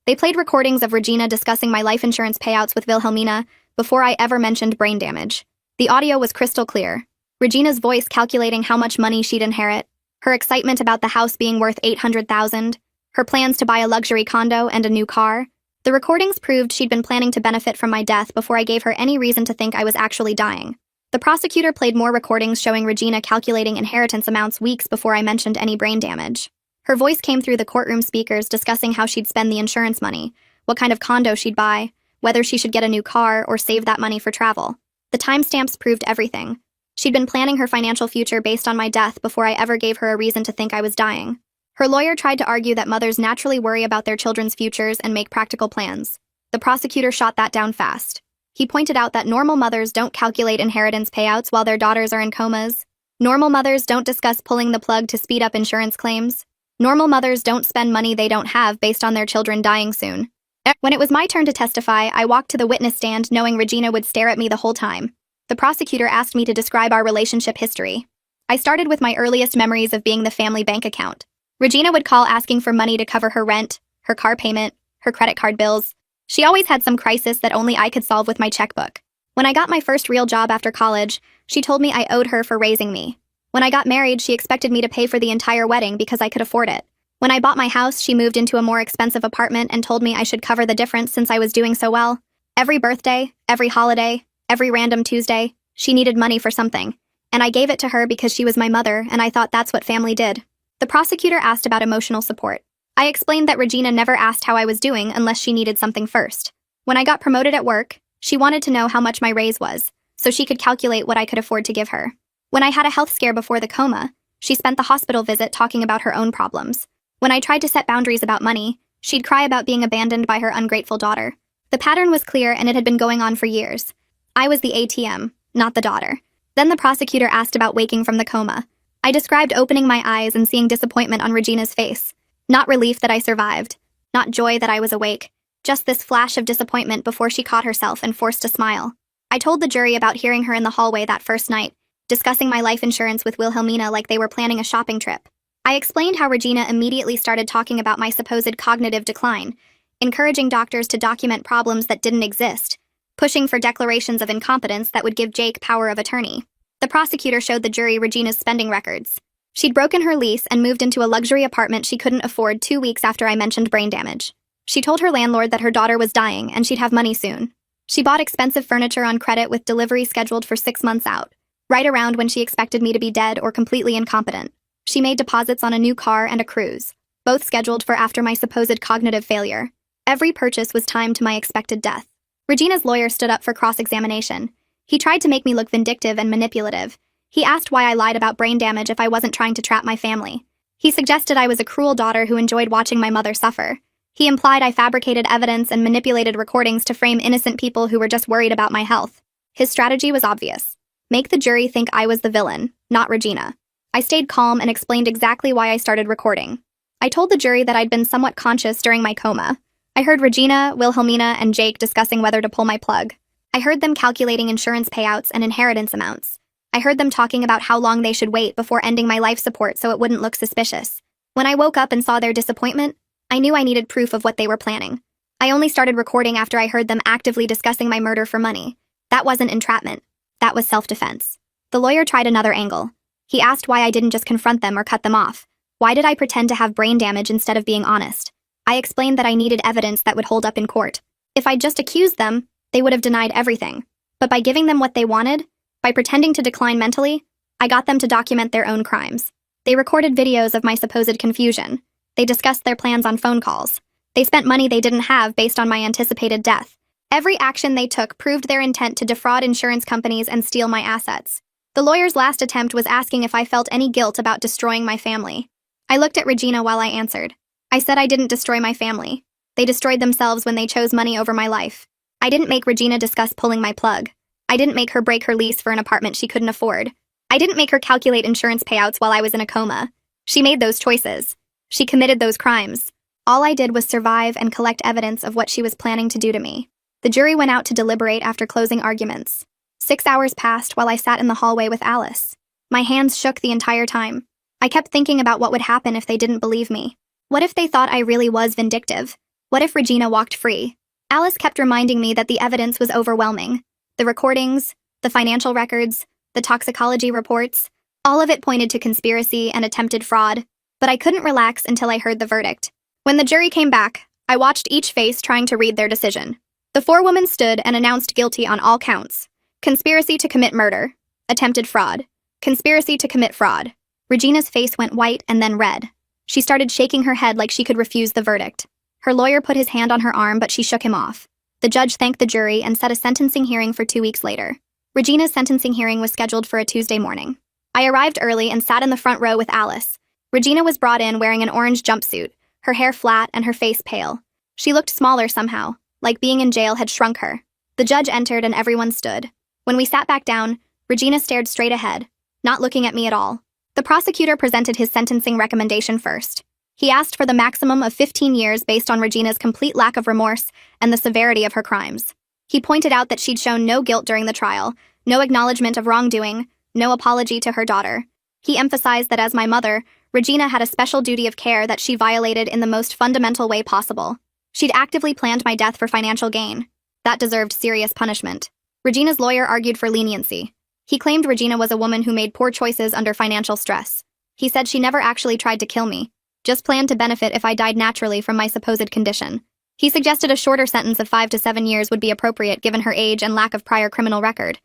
They played recordings of Regina discussing my life insurance payouts with Wilhelmina before I ever mentioned brain damage. The audio was crystal clear. Regina's voice calculating how much money she'd inherit, her excitement about the house being worth $800,000, her plans to buy a luxury condo and a new car. The recordings proved she'd been planning to benefit from my death before I gave her any reason to think I was actually dying. The prosecutor played more recordings showing Regina calculating inheritance amounts weeks before I mentioned any brain damage. Her voice came through the courtroom speakers discussing how she'd spend the insurance money, what kind of condo she'd buy, whether she should get a new car or save that money for travel. The timestamps proved everything. She'd been planning her financial future based on my death before I ever gave her a reason to think I was dying. Her lawyer tried to argue that mothers naturally worry about their children's futures and make practical plans. The prosecutor shot that down fast. He pointed out that normal mothers don't calculate inheritance payouts while their daughters are in comas. Normal mothers don't discuss pulling the plug to speed up insurance claims. Normal mothers don't spend money they don't have based on their children dying soon. When it was my turn to testify, I walked to the witness stand knowing Regina would stare at me the whole time. The prosecutor asked me to describe our relationship history. I started with my earliest memories of being the family bank account. Regina would call asking for money to cover her rent, her car payment, her credit card bills. She always had some crisis that only I could solve with my checkbook. When I got my first real job after college, she told me I owed her for raising me. When I got married, she expected me to pay for the entire wedding because I could afford it. When I bought my house, she moved into a more expensive apartment and told me I should cover the difference since I was doing so well. Every birthday, every holiday, every random Tuesday, she needed money for something. And I gave it to her because she was my mother, and I thought that's what family did. The prosecutor asked about emotional support. I explained that Regina never asked how I was doing unless she needed something first. When I got promoted at work, she wanted to know how much my raise was, so she could calculate what I could afford to give her. When I had a health scare before the coma, she spent the hospital visit talking about her own problems. When I tried to set boundaries about money, she'd cry about being abandoned by her ungrateful daughter. The pattern was clear and it had been going on for years. I was the ATM, not the daughter. Then the prosecutor asked about waking from the coma. I described opening my eyes and seeing disappointment on Regina's face. Not relief that I survived. Not joy that I was awake. Just this flash of disappointment before she caught herself and forced a smile. I told the jury about hearing her in the hallway that first night, discussing my life insurance with Wilhelmina like they were planning a shopping trip. I explained how Regina immediately started talking about my supposed cognitive decline, encouraging doctors to document problems that didn't exist, pushing for declarations of incompetence that would give Jake power of attorney. The prosecutor showed the jury Regina's spending records. She'd broken her lease and moved into a luxury apartment she couldn't afford 2 weeks after I mentioned brain damage. She told her landlord that her daughter was dying and she'd have money soon. She bought expensive furniture on credit with delivery scheduled for 6 months out, right around when she expected me to be dead or completely incompetent. She made deposits on a new car and a cruise, both scheduled for after my supposed cognitive failure. Every purchase was timed to my expected death. Regina's lawyer stood up for cross-examination. He tried to make me look vindictive and manipulative. He asked why I lied about brain damage if I wasn't trying to trap my family. He suggested I was a cruel daughter who enjoyed watching my mother suffer. He implied I fabricated evidence and manipulated recordings to frame innocent people who were just worried about my health. His strategy was obvious. Make the jury think I was the villain, not Regina. I stayed calm and explained exactly why I started recording. I told the jury that I'd been somewhat conscious during my coma. I heard Regina, Wilhelmina, and Jake discussing whether to pull my plug. I heard them calculating insurance payouts and inheritance amounts. I heard them talking about how long they should wait before ending my life support so it wouldn't look suspicious. When I woke up and saw their disappointment, I knew I needed proof of what they were planning. I only started recording after I heard them actively discussing my murder for money. That wasn't entrapment. That was self-defense. The lawyer tried another angle. He asked why I didn't just confront them or cut them off. Why did I pretend to have brain damage instead of being honest? I explained that I needed evidence that would hold up in court. If I'd just accused them, they would have denied everything. But by giving them what they wanted, by pretending to decline mentally, I got them to document their own crimes. They recorded videos of my supposed confusion. They discussed their plans on phone calls. They spent money they didn't have based on my anticipated death. Every action they took proved their intent to defraud insurance companies and steal my assets. The lawyer's last attempt was asking if I felt any guilt about destroying my family. I looked at Regina while I answered. I said I didn't destroy my family. They destroyed themselves when they chose money over my life. I didn't make Regina discuss pulling my plug. I didn't make her break her lease for an apartment she couldn't afford. I didn't make her calculate insurance payouts while I was in a coma. She made those choices. She committed those crimes. All I did was survive and collect evidence of what she was planning to do to me. The jury went out to deliberate after closing arguments. 6 hours passed while I sat in the hallway with Alice. My hands shook the entire time. I kept thinking about what would happen if they didn't believe me. What if they thought I really was vindictive? What if Regina walked free? Alice kept reminding me that the evidence was overwhelming. The recordings, the financial records, the toxicology reports, all of it pointed to conspiracy and attempted fraud. But I couldn't relax until I heard the verdict. When the jury came back, I watched each face trying to read their decision. The forewoman stood and announced guilty on all counts. Conspiracy to commit murder. Attempted fraud. Conspiracy to commit fraud. Regina's face went white and then red. She started shaking her head like she could refuse the verdict. Her lawyer put his hand on her arm, but she shook him off. The judge thanked the jury and set a sentencing hearing for 2 weeks later. Regina's sentencing hearing was scheduled for a Tuesday morning. I arrived early and sat in the front row with Alice. Regina was brought in wearing an orange jumpsuit, her hair flat and her face pale. She looked smaller somehow, like being in jail had shrunk her. The judge entered and everyone stood. When we sat back down, Regina stared straight ahead, not looking at me at all. The prosecutor presented his sentencing recommendation first. He asked for the maximum of 15 years based on Regina's complete lack of remorse and the severity of her crimes. He pointed out that she'd shown no guilt during the trial, no acknowledgement of wrongdoing, no apology to her daughter. He emphasized that as my mother, Regina had a special duty of care that she violated in the most fundamental way possible. She'd actively planned my death for financial gain. That deserved serious punishment. Regina's lawyer argued for leniency. He claimed Regina was a woman who made poor choices under financial stress. He said she never actually tried to kill me, just planned to benefit if I died naturally from my supposed condition. He suggested a shorter sentence of 5 to 7 years would be appropriate given her age and lack of prior criminal record.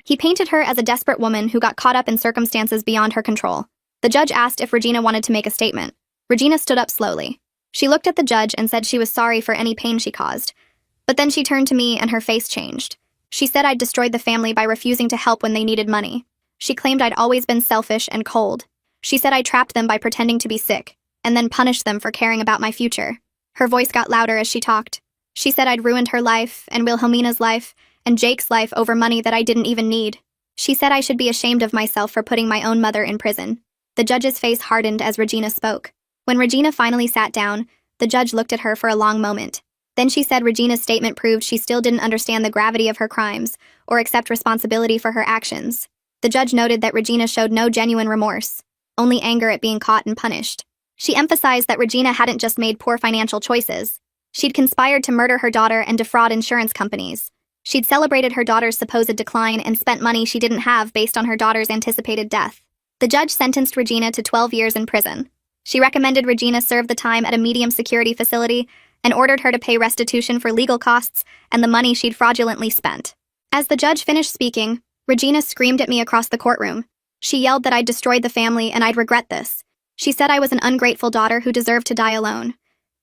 He painted her as a desperate woman who got caught up in circumstances beyond her control. The judge asked if Regina wanted to make a statement. Regina stood up slowly. She looked at the judge and said she was sorry for any pain she caused. But then she turned to me and her face changed. She said I'd destroyed the family by refusing to help when they needed money. She claimed I'd always been selfish and cold. She said I trapped them by pretending to be sick, and then punished them for caring about my future. Her voice got louder as she talked. She said I'd ruined her life, and Wilhelmina's life, and Jake's life over money that I didn't even need. She said I should be ashamed of myself for putting my own mother in prison. The judge's face hardened as Regina spoke. When Regina finally sat down, the judge looked at her for a long moment. Then she said Regina's statement proved she still didn't understand the gravity of her crimes, or accept responsibility for her actions. The judge noted that Regina showed no genuine remorse, only anger at being caught and punished. She emphasized that Regina hadn't just made poor financial choices. She'd conspired to murder her daughter and defraud insurance companies. She'd celebrated her daughter's supposed decline and spent money she didn't have based on her daughter's anticipated death. The judge sentenced Regina to 12 years in prison. She recommended Regina serve the time at a medium security facility and ordered her to pay restitution for legal costs and the money she'd fraudulently spent. As the judge finished speaking, Regina screamed at me across the courtroom. She yelled that I'd destroyed the family and I'd regret this. She said I was an ungrateful daughter who deserved to die alone.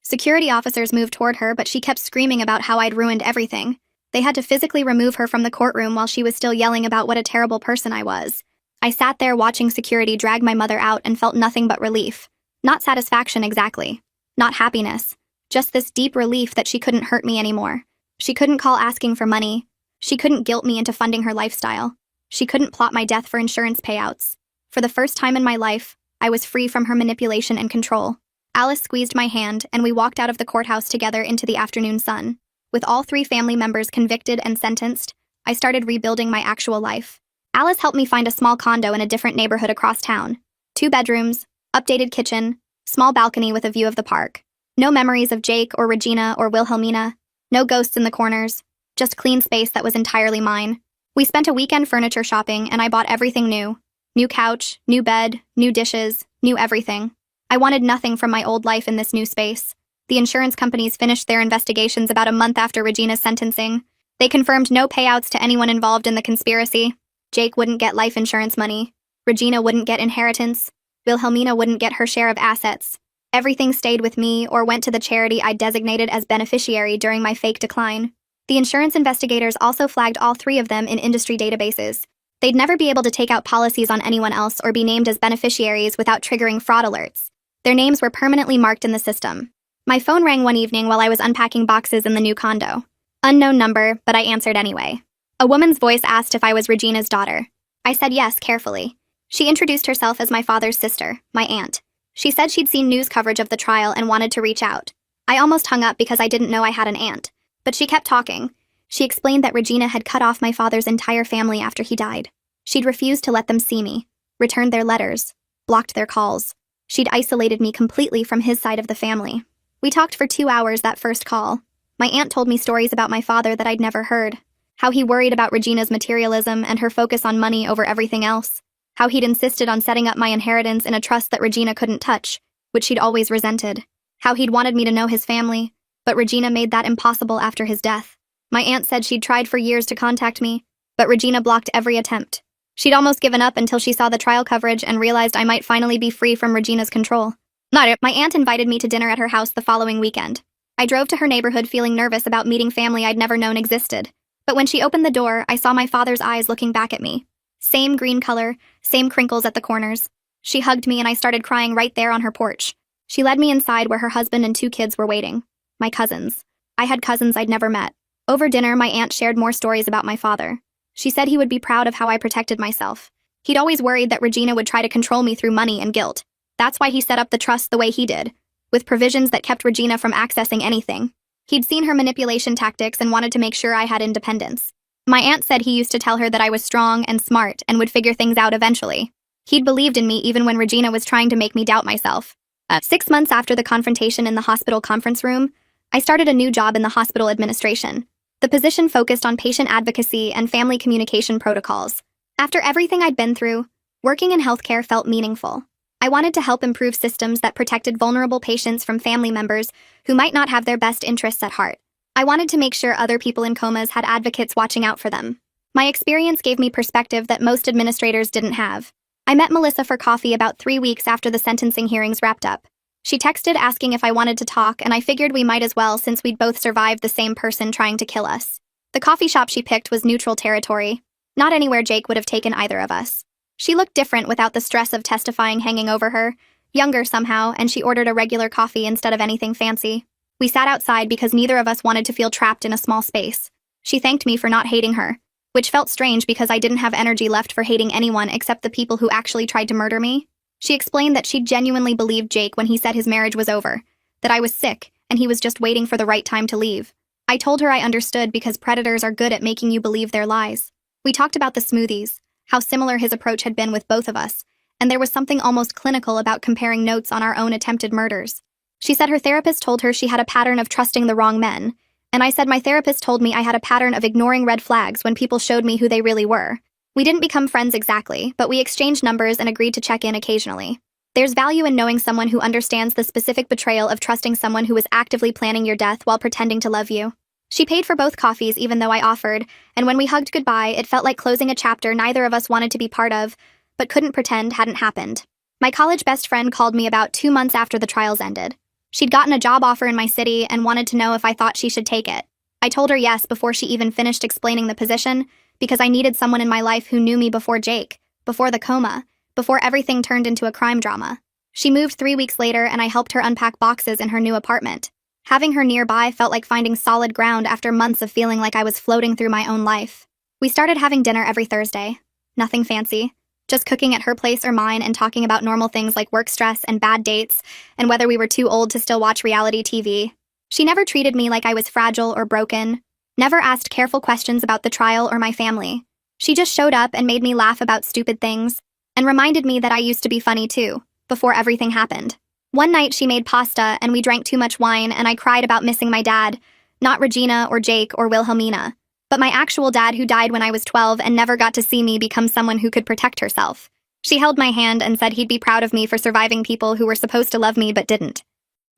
Security officers moved toward her, but she kept screaming about how I'd ruined everything. They had to physically remove her from the courtroom while she was still yelling about what a terrible person I was. I sat there watching security drag my mother out and felt nothing but relief. Not satisfaction exactly. Not happiness. Just this deep relief that she couldn't hurt me anymore. She couldn't call asking for money. She couldn't guilt me into funding her lifestyle. She couldn't plot my death for insurance payouts. For the first time in my life, I was free from her manipulation and control. Alice squeezed my hand, and we walked out of the courthouse together into the afternoon sun. With all 3 family members convicted and sentenced, I started rebuilding my actual life. Alice helped me find a small condo in a different neighborhood across town. 2 bedrooms, updated kitchen, small balcony with a view of the park. No memories of Jake or Regina or Wilhelmina. No ghosts in the corners. Just clean space that was entirely mine. We spent a weekend furniture shopping and I bought everything new. New couch, new bed, new dishes, new everything. I wanted nothing from my old life in this new space. The insurance companies finished their investigations about a month after Regina's sentencing. They confirmed no payouts to anyone involved in the conspiracy. Jake wouldn't get life insurance money. Regina wouldn't get inheritance. Wilhelmina wouldn't get her share of assets. Everything stayed with me or went to the charity I designated as beneficiary during my fake decline. The insurance investigators also flagged all three of them in industry databases. They'd never be able to take out policies on anyone else or be named as beneficiaries without triggering fraud alerts. Their names were permanently marked in the system. My phone rang one evening while I was unpacking boxes in the new condo. Unknown number, but I answered anyway. A woman's voice asked if I was Regina's daughter. I said yes, carefully. She introduced herself as my father's sister, my aunt. She said she'd seen news coverage of the trial and wanted to reach out. I almost hung up because I didn't know I had an aunt. But she kept talking. She explained that Regina had cut off my father's entire family after he died. She'd refused to let them see me, returned their letters, blocked their calls. She'd isolated me completely from his side of the family. We talked for 2 hours that first call. My aunt told me stories about my father that I'd never heard. How he worried about Regina's materialism and her focus on money over everything else. How he'd insisted on setting up my inheritance in a trust that Regina couldn't touch, which she'd always resented. How he'd wanted me to know his family, but Regina made that impossible after his death. My aunt said she'd tried for years to contact me, but Regina blocked every attempt. She'd almost given up until she saw the trial coverage and realized I might finally be free from Regina's control. My aunt invited me to dinner at her house the following weekend. I drove to her neighborhood feeling nervous about meeting family I'd never known existed. But when she opened the door, I saw my father's eyes looking back at me. Same green color, same crinkles at the corners. She hugged me and I started crying right there on her porch. She led me inside where her husband and 2 kids were waiting. My cousins. I had cousins I'd never met. Over dinner, my aunt shared more stories about my father. She said he would be proud of how I protected myself. He'd always worried that Regina would try to control me through money and guilt. That's why he set up the trust the way he did, with provisions that kept Regina from accessing anything. He'd seen her manipulation tactics and wanted to make sure I had independence. My aunt said he used to tell her that I was strong and smart and would figure things out eventually. He'd believed in me even when Regina was trying to make me doubt myself. 6 months after the confrontation in the hospital conference room, I started a new job in the hospital administration. The position focused on patient advocacy and family communication protocols. After everything I'd been through, working in healthcare felt meaningful. I wanted to help improve systems that protected vulnerable patients from family members who might not have their best interests at heart. I wanted to make sure other people in comas had advocates watching out for them. My experience gave me perspective that most administrators didn't have. I met Melissa for coffee about 3 weeks after the sentencing hearings wrapped up. She texted asking if I wanted to talk, and I figured we might as well since we'd both survived the same person trying to kill us. The coffee shop she picked was neutral territory, not anywhere Jake would have taken either of us. She looked different without the stress of testifying hanging over her, younger somehow, and she ordered a regular coffee instead of anything fancy. We sat outside because neither of us wanted to feel trapped in a small space. She thanked me for not hating her, which felt strange because I didn't have energy left for hating anyone except the people who actually tried to murder me. She explained that she genuinely believed Jake when he said his marriage was over, that I was sick, and he was just waiting for the right time to leave. I told her I understood because predators are good at making you believe their lies. We talked about the smoothies, how similar his approach had been with both of us, and there was something almost clinical about comparing notes on our own attempted murders. She said her therapist told her she had a pattern of trusting the wrong men, and I said my therapist told me I had a pattern of ignoring red flags when people showed me who they really were. We didn't become friends exactly, but we exchanged numbers and agreed to check in occasionally. There's value in knowing someone who understands the specific betrayal of trusting someone who is actively planning your death while pretending to love you. She paid for both coffees even though I offered, and when we hugged goodbye, it felt like closing a chapter neither of us wanted to be part of, but couldn't pretend hadn't happened. My college best friend called me about 2 months after the trials ended. She'd gotten a job offer in my city and wanted to know if I thought she should take it. I told her yes before she even finished explaining the position, because I needed someone in my life who knew me before Jake, before the coma, before everything turned into a crime drama. She moved 3 weeks later and I helped her unpack boxes in her new apartment. Having her nearby felt like finding solid ground after months of feeling like I was floating through my own life. We started having dinner every Thursday. Nothing fancy. Just cooking at her place or mine and talking about normal things like work stress and bad dates, and whether we were too old to still watch reality TV. She never treated me like I was fragile or broken. Never asked careful questions about the trial or my family. She just showed up and made me laugh about stupid things, and reminded me that I used to be funny too, before everything happened. One night she made pasta and we drank too much wine and I cried about missing my dad, not Regina or Jake or Wilhelmina, but my actual dad who died when I was 12 and never got to see me become someone who could protect herself. She held my hand and said he'd be proud of me for surviving people who were supposed to love me but didn't.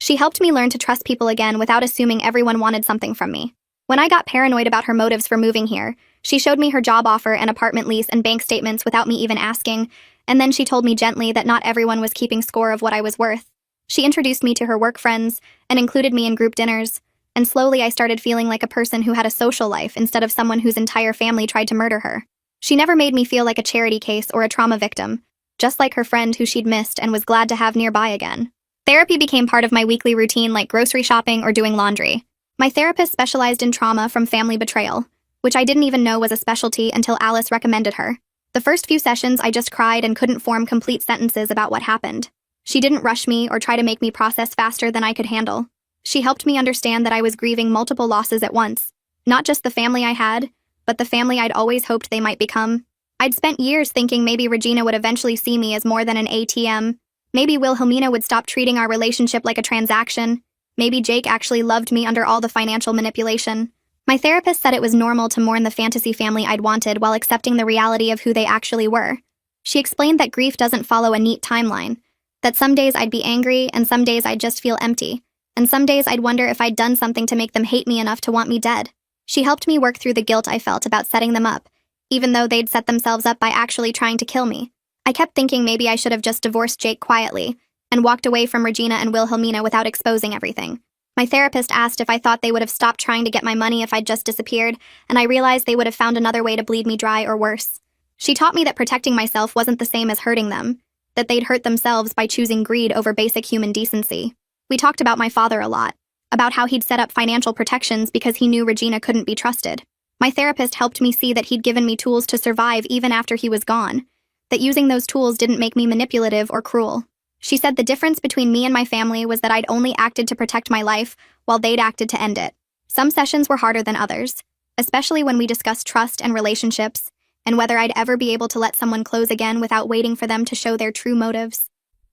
She helped me learn to trust people again without assuming everyone wanted something from me. When I got paranoid about her motives for moving here, she showed me her job offer and apartment lease and bank statements without me even asking, and then she told me gently that not everyone was keeping score of what I was worth. She introduced me to her work friends and included me in group dinners, and slowly I started feeling like a person who had a social life instead of someone whose entire family tried to murder her. She never made me feel like a charity case or a trauma victim, just like her friend who she'd missed and was glad to have nearby again. Therapy became part of my weekly routine like grocery shopping or doing laundry. My therapist specialized in trauma from family betrayal, which I didn't even know was a specialty until Alice recommended her. The first few sessions I just cried and couldn't form complete sentences about what happened. She didn't rush me or try to make me process faster than I could handle. She helped me understand that I was grieving multiple losses at once, not just the family I had, but the family I'd always hoped they might become. I'd spent years thinking maybe Regina would eventually see me as more than an ATM. Maybe Wilhelmina would stop treating our relationship like a transaction. Maybe Jake actually loved me under all the financial manipulation. My therapist said it was normal to mourn the fantasy family I'd wanted while accepting the reality of who they actually were. She explained that grief doesn't follow a neat timeline, that some days I'd be angry and some days I'd just feel empty, and some days I'd wonder if I'd done something to make them hate me enough to want me dead. She helped me work through the guilt I felt about setting them up, even though they'd set themselves up by actually trying to kill me. I kept thinking maybe I should have just divorced Jake quietly and walked away from Regina and Wilhelmina without exposing everything. My therapist asked if I thought they would have stopped trying to get my money if I'd just disappeared, and I realized they would have found another way to bleed me dry or worse. She taught me that protecting myself wasn't the same as hurting them, that they'd hurt themselves by choosing greed over basic human decency. We talked about my father a lot, about how he'd set up financial protections because he knew Regina couldn't be trusted. My therapist helped me see that he'd given me tools to survive even after he was gone, that using those tools didn't make me manipulative or cruel. She said the difference between me and my family was that I'd only acted to protect my life while they'd acted to end it. Some sessions were harder than others, especially when we discussed trust and relationships, and whether I'd ever be able to let someone close again without waiting for them to show their true motives.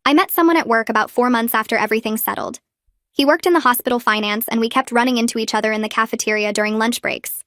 I met someone at work about 4 months after everything settled. He worked in the hospital finance, and we kept running into each other in the cafeteria during lunch breaks.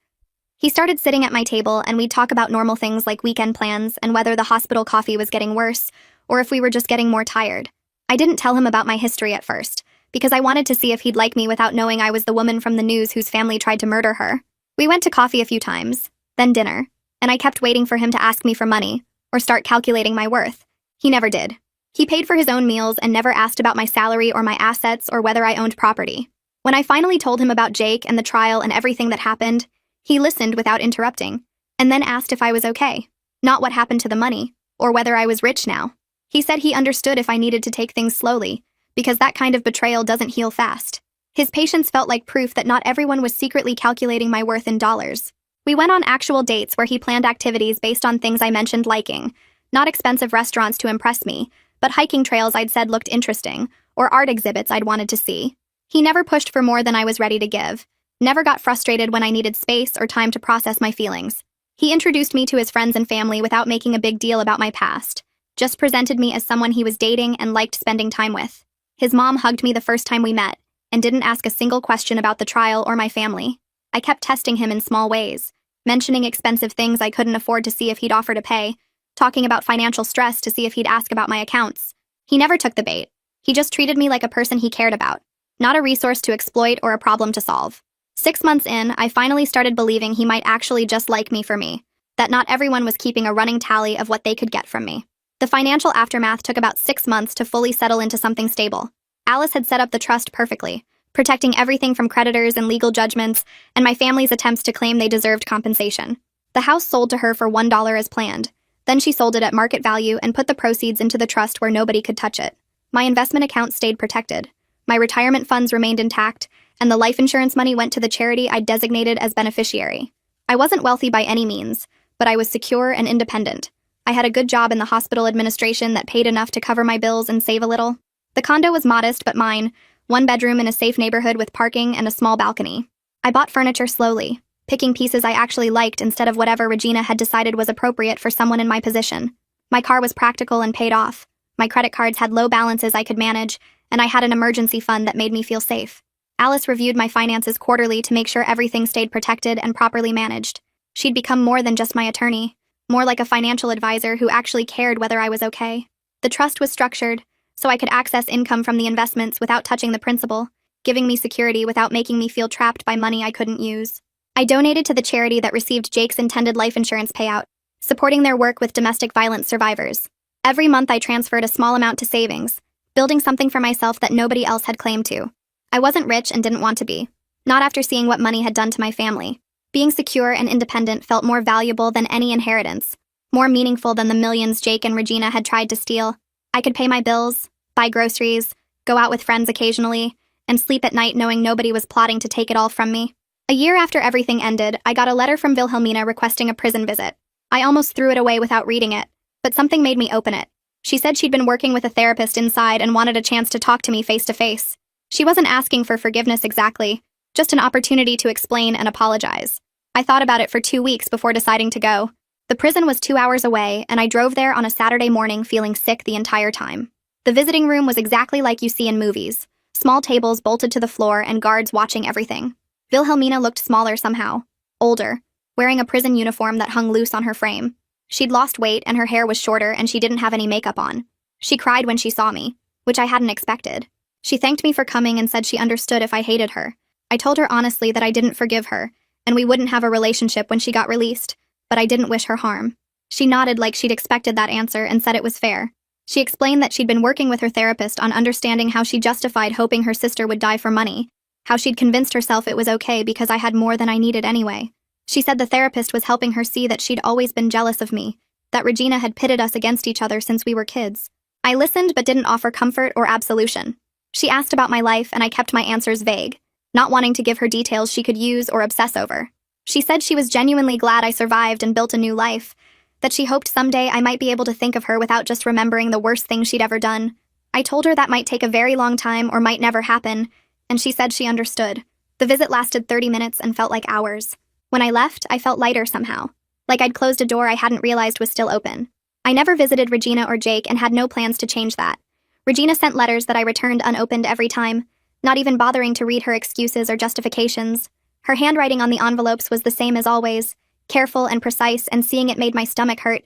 He started sitting at my table, and we'd talk about normal things like weekend plans and whether the hospital coffee was getting worse, or if we were just getting more tired. I didn't tell him about my history at first, because I wanted to see if he'd like me without knowing I was the woman from the news whose family tried to murder her. We went to coffee a few times, then dinner, and I kept waiting for him to ask me for money, or start calculating my worth. He never did. He paid for his own meals and never asked about my salary or my assets or whether I owned property. When I finally told him about Jake and the trial and everything that happened, he listened without interrupting, and then asked if I was okay, not what happened to the money, or whether I was rich now. He said he understood if I needed to take things slowly, because that kind of betrayal doesn't heal fast. His patience felt like proof that not everyone was secretly calculating my worth in dollars. We went on actual dates where he planned activities based on things I mentioned liking, not expensive restaurants to impress me, but hiking trails I'd said looked interesting, or art exhibits I'd wanted to see. He never pushed for more than I was ready to give, never got frustrated when I needed space or time to process my feelings. He introduced me to his friends and family without making a big deal about my past, just presented me as someone he was dating and liked spending time with. His mom hugged me the first time we met, and didn't ask a single question about the trial or my family. I kept testing him in small ways, mentioning expensive things I couldn't afford to see if he'd offer to pay, talking about financial stress to see if he'd ask about my accounts. He never took the bait. He just treated me like a person he cared about, not a resource to exploit or a problem to solve. 6 months in, I finally started believing he might actually just like me for me, that not everyone was keeping a running tally of what they could get from me. The financial aftermath took about 6 months to fully settle into something stable. Alice had set up the trust perfectly, protecting everything from creditors and legal judgments, and my family's attempts to claim they deserved compensation. The house sold to her for $1 as planned. Then she sold it at market value and put the proceeds into the trust where nobody could touch it. My investment account stayed protected. My retirement funds remained intact, and the life insurance money went to the charity I'd designated as beneficiary. I wasn't wealthy by any means, but I was secure and independent. I had a good job in the hospital administration that paid enough to cover my bills and save a little. The condo was modest but mine, 1 bedroom in a safe neighborhood with parking and a small balcony. I bought furniture slowly, picking pieces I actually liked instead of whatever Regina had decided was appropriate for someone in my position. My car was practical and paid off. My credit cards had low balances I could manage, and I had an emergency fund that made me feel safe. Alice reviewed my finances quarterly to make sure everything stayed protected and properly managed. She'd become more than just my attorney, more like a financial advisor who actually cared whether I was okay. The trust was structured, so I could access income from the investments without touching the principal, giving me security without making me feel trapped by money I couldn't use. I donated to the charity that received Jake's intended life insurance payout, supporting their work with domestic violence survivors. Every month I transferred a small amount to savings, building something for myself that nobody else had claimed to. I wasn't rich and didn't want to be. Not after seeing what money had done to my family. Being secure and independent felt more valuable than any inheritance, more meaningful than the millions Jake and Regina had tried to steal. I could pay my bills, buy groceries, go out with friends occasionally, and sleep at night knowing nobody was plotting to take it all from me. A year after everything ended, I got a letter from Wilhelmina requesting a prison visit. I almost threw it away without reading it, but something made me open it. She said she'd been working with a therapist inside and wanted a chance to talk to me face to face. She wasn't asking for forgiveness exactly, just an opportunity to explain and apologize. I thought about it for 2 weeks before deciding to go. The prison was 2 hours away, and I drove there on a Saturday morning feeling sick the entire time. The visiting room was exactly like you see in movies. Small tables bolted to the floor and guards watching everything. Wilhelmina looked smaller somehow, older, wearing a prison uniform that hung loose on her frame. She'd lost weight and her hair was shorter and she didn't have any makeup on. She cried when she saw me, which I hadn't expected. She thanked me for coming and said she understood if I hated her. I told her honestly that I didn't forgive her, and we wouldn't have a relationship when she got released, but I didn't wish her harm. She nodded like she'd expected that answer and said it was fair. She explained that she'd been working with her therapist on understanding how she justified hoping her sister would die for money, how she'd convinced herself it was okay because I had more than I needed anyway. She said the therapist was helping her see that she'd always been jealous of me, that Regina had pitted us against each other since we were kids. I listened but didn't offer comfort or absolution. She asked about my life and I kept my answers vague, not wanting to give her details she could use or obsess over. She said she was genuinely glad I survived and built a new life, that she hoped someday I might be able to think of her without just remembering the worst thing she'd ever done. I told her that might take a very long time or might never happen, and she said she understood. The visit lasted 30 minutes and felt like hours. When I left, I felt lighter somehow, like I'd closed a door I hadn't realized was still open. I never visited Regina or Jake and had no plans to change that. Regina sent letters that I returned unopened every time, not even bothering to read her excuses or justifications. Her handwriting on the envelopes was the same as always, careful and precise, and seeing it made my stomach hurt.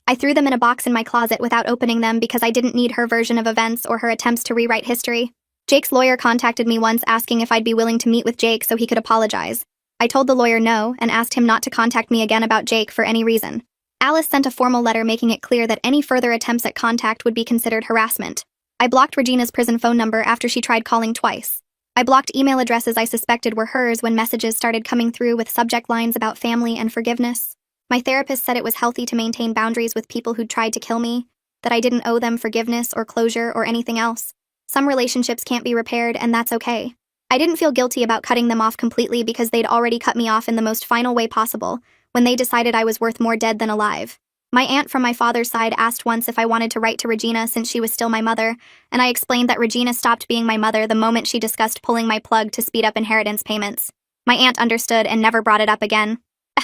I threw them in a box in my closet without opening them because I didn't need her version of events or her attempts to rewrite history. Jake's lawyer contacted me once asking if I'd be willing to meet with Jake so he could apologize. I told the lawyer no and asked him not to contact me again about Jake for any reason. Alice sent a formal letter making it clear that any further attempts at contact would be considered harassment. I blocked Regina's prison phone number after she tried calling twice. I blocked email addresses I suspected were hers when messages started coming through with subject lines about family and forgiveness. My therapist said it was healthy to maintain boundaries with people who'd tried to kill me, that I didn't owe them forgiveness or closure or anything else. Some relationships can't be repaired, and that's okay. I didn't feel guilty about cutting them off completely because they'd already cut me off in the most final way possible, when they decided I was worth more dead than alive. My aunt from my father's side asked once if I wanted to write to Regina since she was still my mother, and I explained that Regina stopped being my mother the moment she discussed pulling my plug to speed up inheritance payments. My aunt understood and never brought it up again.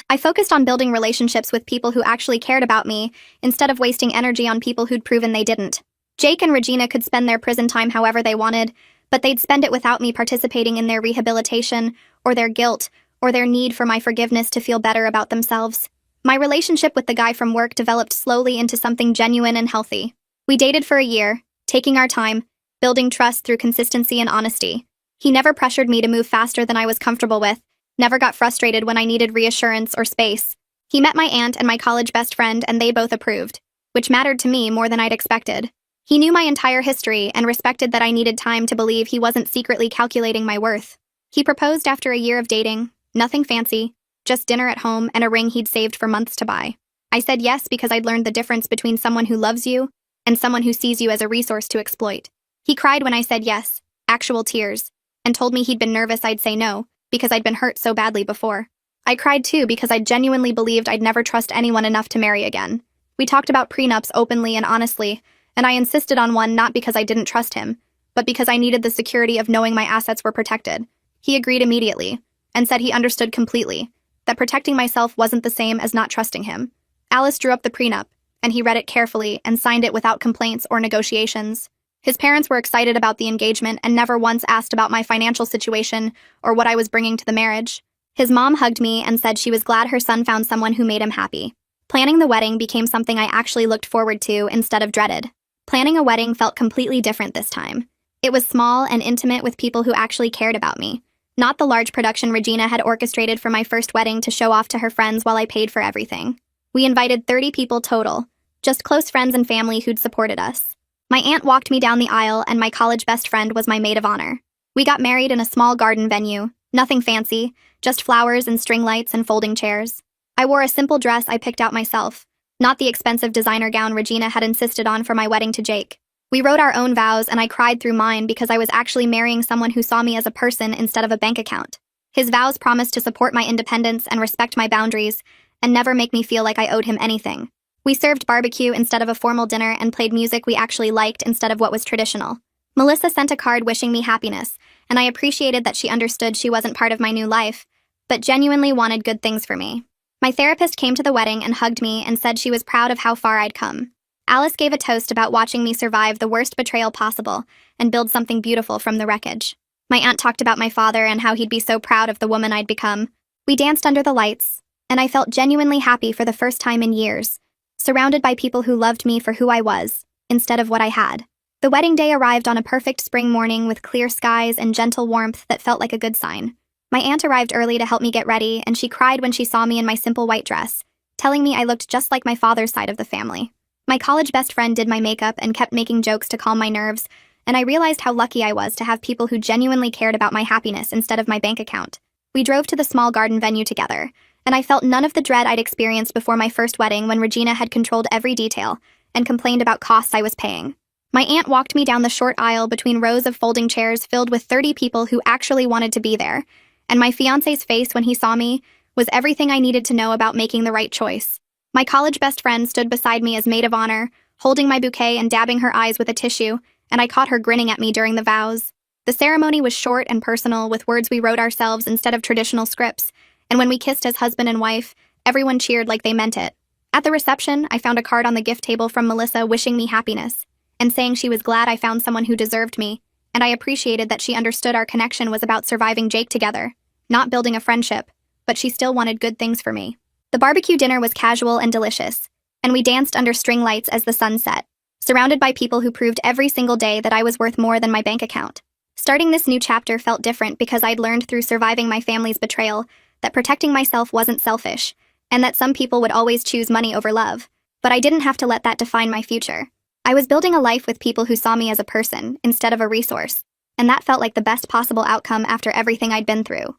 I focused on building relationships with people who actually cared about me, instead of wasting energy on people who'd proven they didn't. Jake and Regina could spend their prison time however they wanted, but they'd spend it without me participating in their rehabilitation, or their guilt, or their need for my forgiveness to feel better about themselves. My relationship with the guy from work developed slowly into something genuine and healthy. We dated for a year, taking our time, building trust through consistency and honesty. He never pressured me to move faster than I was comfortable with, never got frustrated when I needed reassurance or space. He met my aunt and my college best friend and they both approved, which mattered to me more than I'd expected. He knew my entire history and respected that I needed time to believe he wasn't secretly calculating my worth. He proposed after a year of dating, nothing fancy, just dinner at home and a ring he'd saved for months to buy. I said yes because I'd learned the difference between someone who loves you and someone who sees you as a resource to exploit. He cried when I said yes, actual tears, and told me he'd been nervous I'd say no, because I'd been hurt so badly before. I cried too because I genuinely believed I'd never trust anyone enough to marry again. We talked about prenups openly and honestly, and I insisted on one not because I didn't trust him, but because I needed the security of knowing my assets were protected. He agreed immediately, and said he understood completely, that protecting myself wasn't the same as not trusting him. Alice drew up the prenup, and he read it carefully and signed it without complaints or negotiations. His parents were excited about the engagement and never once asked about my financial situation or what I was bringing to the marriage. His mom hugged me and said she was glad her son found someone who made him happy. Planning the wedding became something I actually looked forward to instead of dreaded. Planning a wedding felt completely different this time. It was small and intimate with people who actually cared about me. not the large production Regina had orchestrated for my first wedding to show off to her friends while I paid for everything. We invited 30 people total, just close friends and family who'd supported us. My aunt walked me down the aisle, and my college best friend was my maid of honor. We got married in a small garden venue, nothing fancy, just flowers and string lights and folding chairs. I wore a simple dress I picked out myself, not the expensive designer gown Regina had insisted on for my wedding to Jake. We wrote our own vows, and I cried through mine because I was actually marrying someone who saw me as a person instead of a bank account. His vows promised to support my independence and respect my boundaries, and never make me feel like I owed him anything. We served barbecue instead of a formal dinner and played music we actually liked instead of what was traditional. Melissa sent a card wishing me happiness, and I appreciated that she understood she wasn't part of my new life, but genuinely wanted good things for me. My therapist came to the wedding and hugged me and said she was proud of how far I'd come. Alice gave a toast about watching me survive the worst betrayal possible and build something beautiful from the wreckage. My aunt talked about my father and how he'd be so proud of the woman I'd become. We danced under the lights, and I felt genuinely happy for the first time in years, surrounded by people who loved me for who I was, instead of what I had. The wedding day arrived on a perfect spring morning with clear skies and gentle warmth that felt like a good sign. My aunt arrived early to help me get ready, and she cried when she saw me in my simple white dress, telling me I looked just like my father's side of the family. My college best friend did my makeup and kept making jokes to calm my nerves, and I realized how lucky I was to have people who genuinely cared about my happiness instead of my bank account. We drove to the small garden venue together, and I felt none of the dread I'd experienced before my first wedding when Regina had controlled every detail and complained about costs I was paying. My aunt walked me down the short aisle between rows of folding chairs filled with 30 people who actually wanted to be there, and my fiancé's face when he saw me was everything I needed to know about making the right choice. My college best friend stood beside me as maid of honor, holding my bouquet and dabbing her eyes with a tissue, and I caught her grinning at me during the vows. The ceremony was short and personal, with words we wrote ourselves instead of traditional scripts, and when we kissed as husband and wife, everyone cheered like they meant it. At the reception, I found a card on the gift table from Melissa wishing me happiness, and saying she was glad I found someone who deserved me, and I appreciated that she understood our connection was about surviving Jake together, not building a friendship, but she still wanted good things for me. The barbecue dinner was casual and delicious, and we danced under string lights as the sun set, surrounded by people who proved every single day that I was worth more than my bank account. Starting this new chapter felt different because I'd learned through surviving my family's betrayal that protecting myself wasn't selfish, and that some people would always choose money over love, but I didn't have to let that define my future. I was building a life with people who saw me as a person instead of a resource, and that felt like the best possible outcome after everything I'd been through.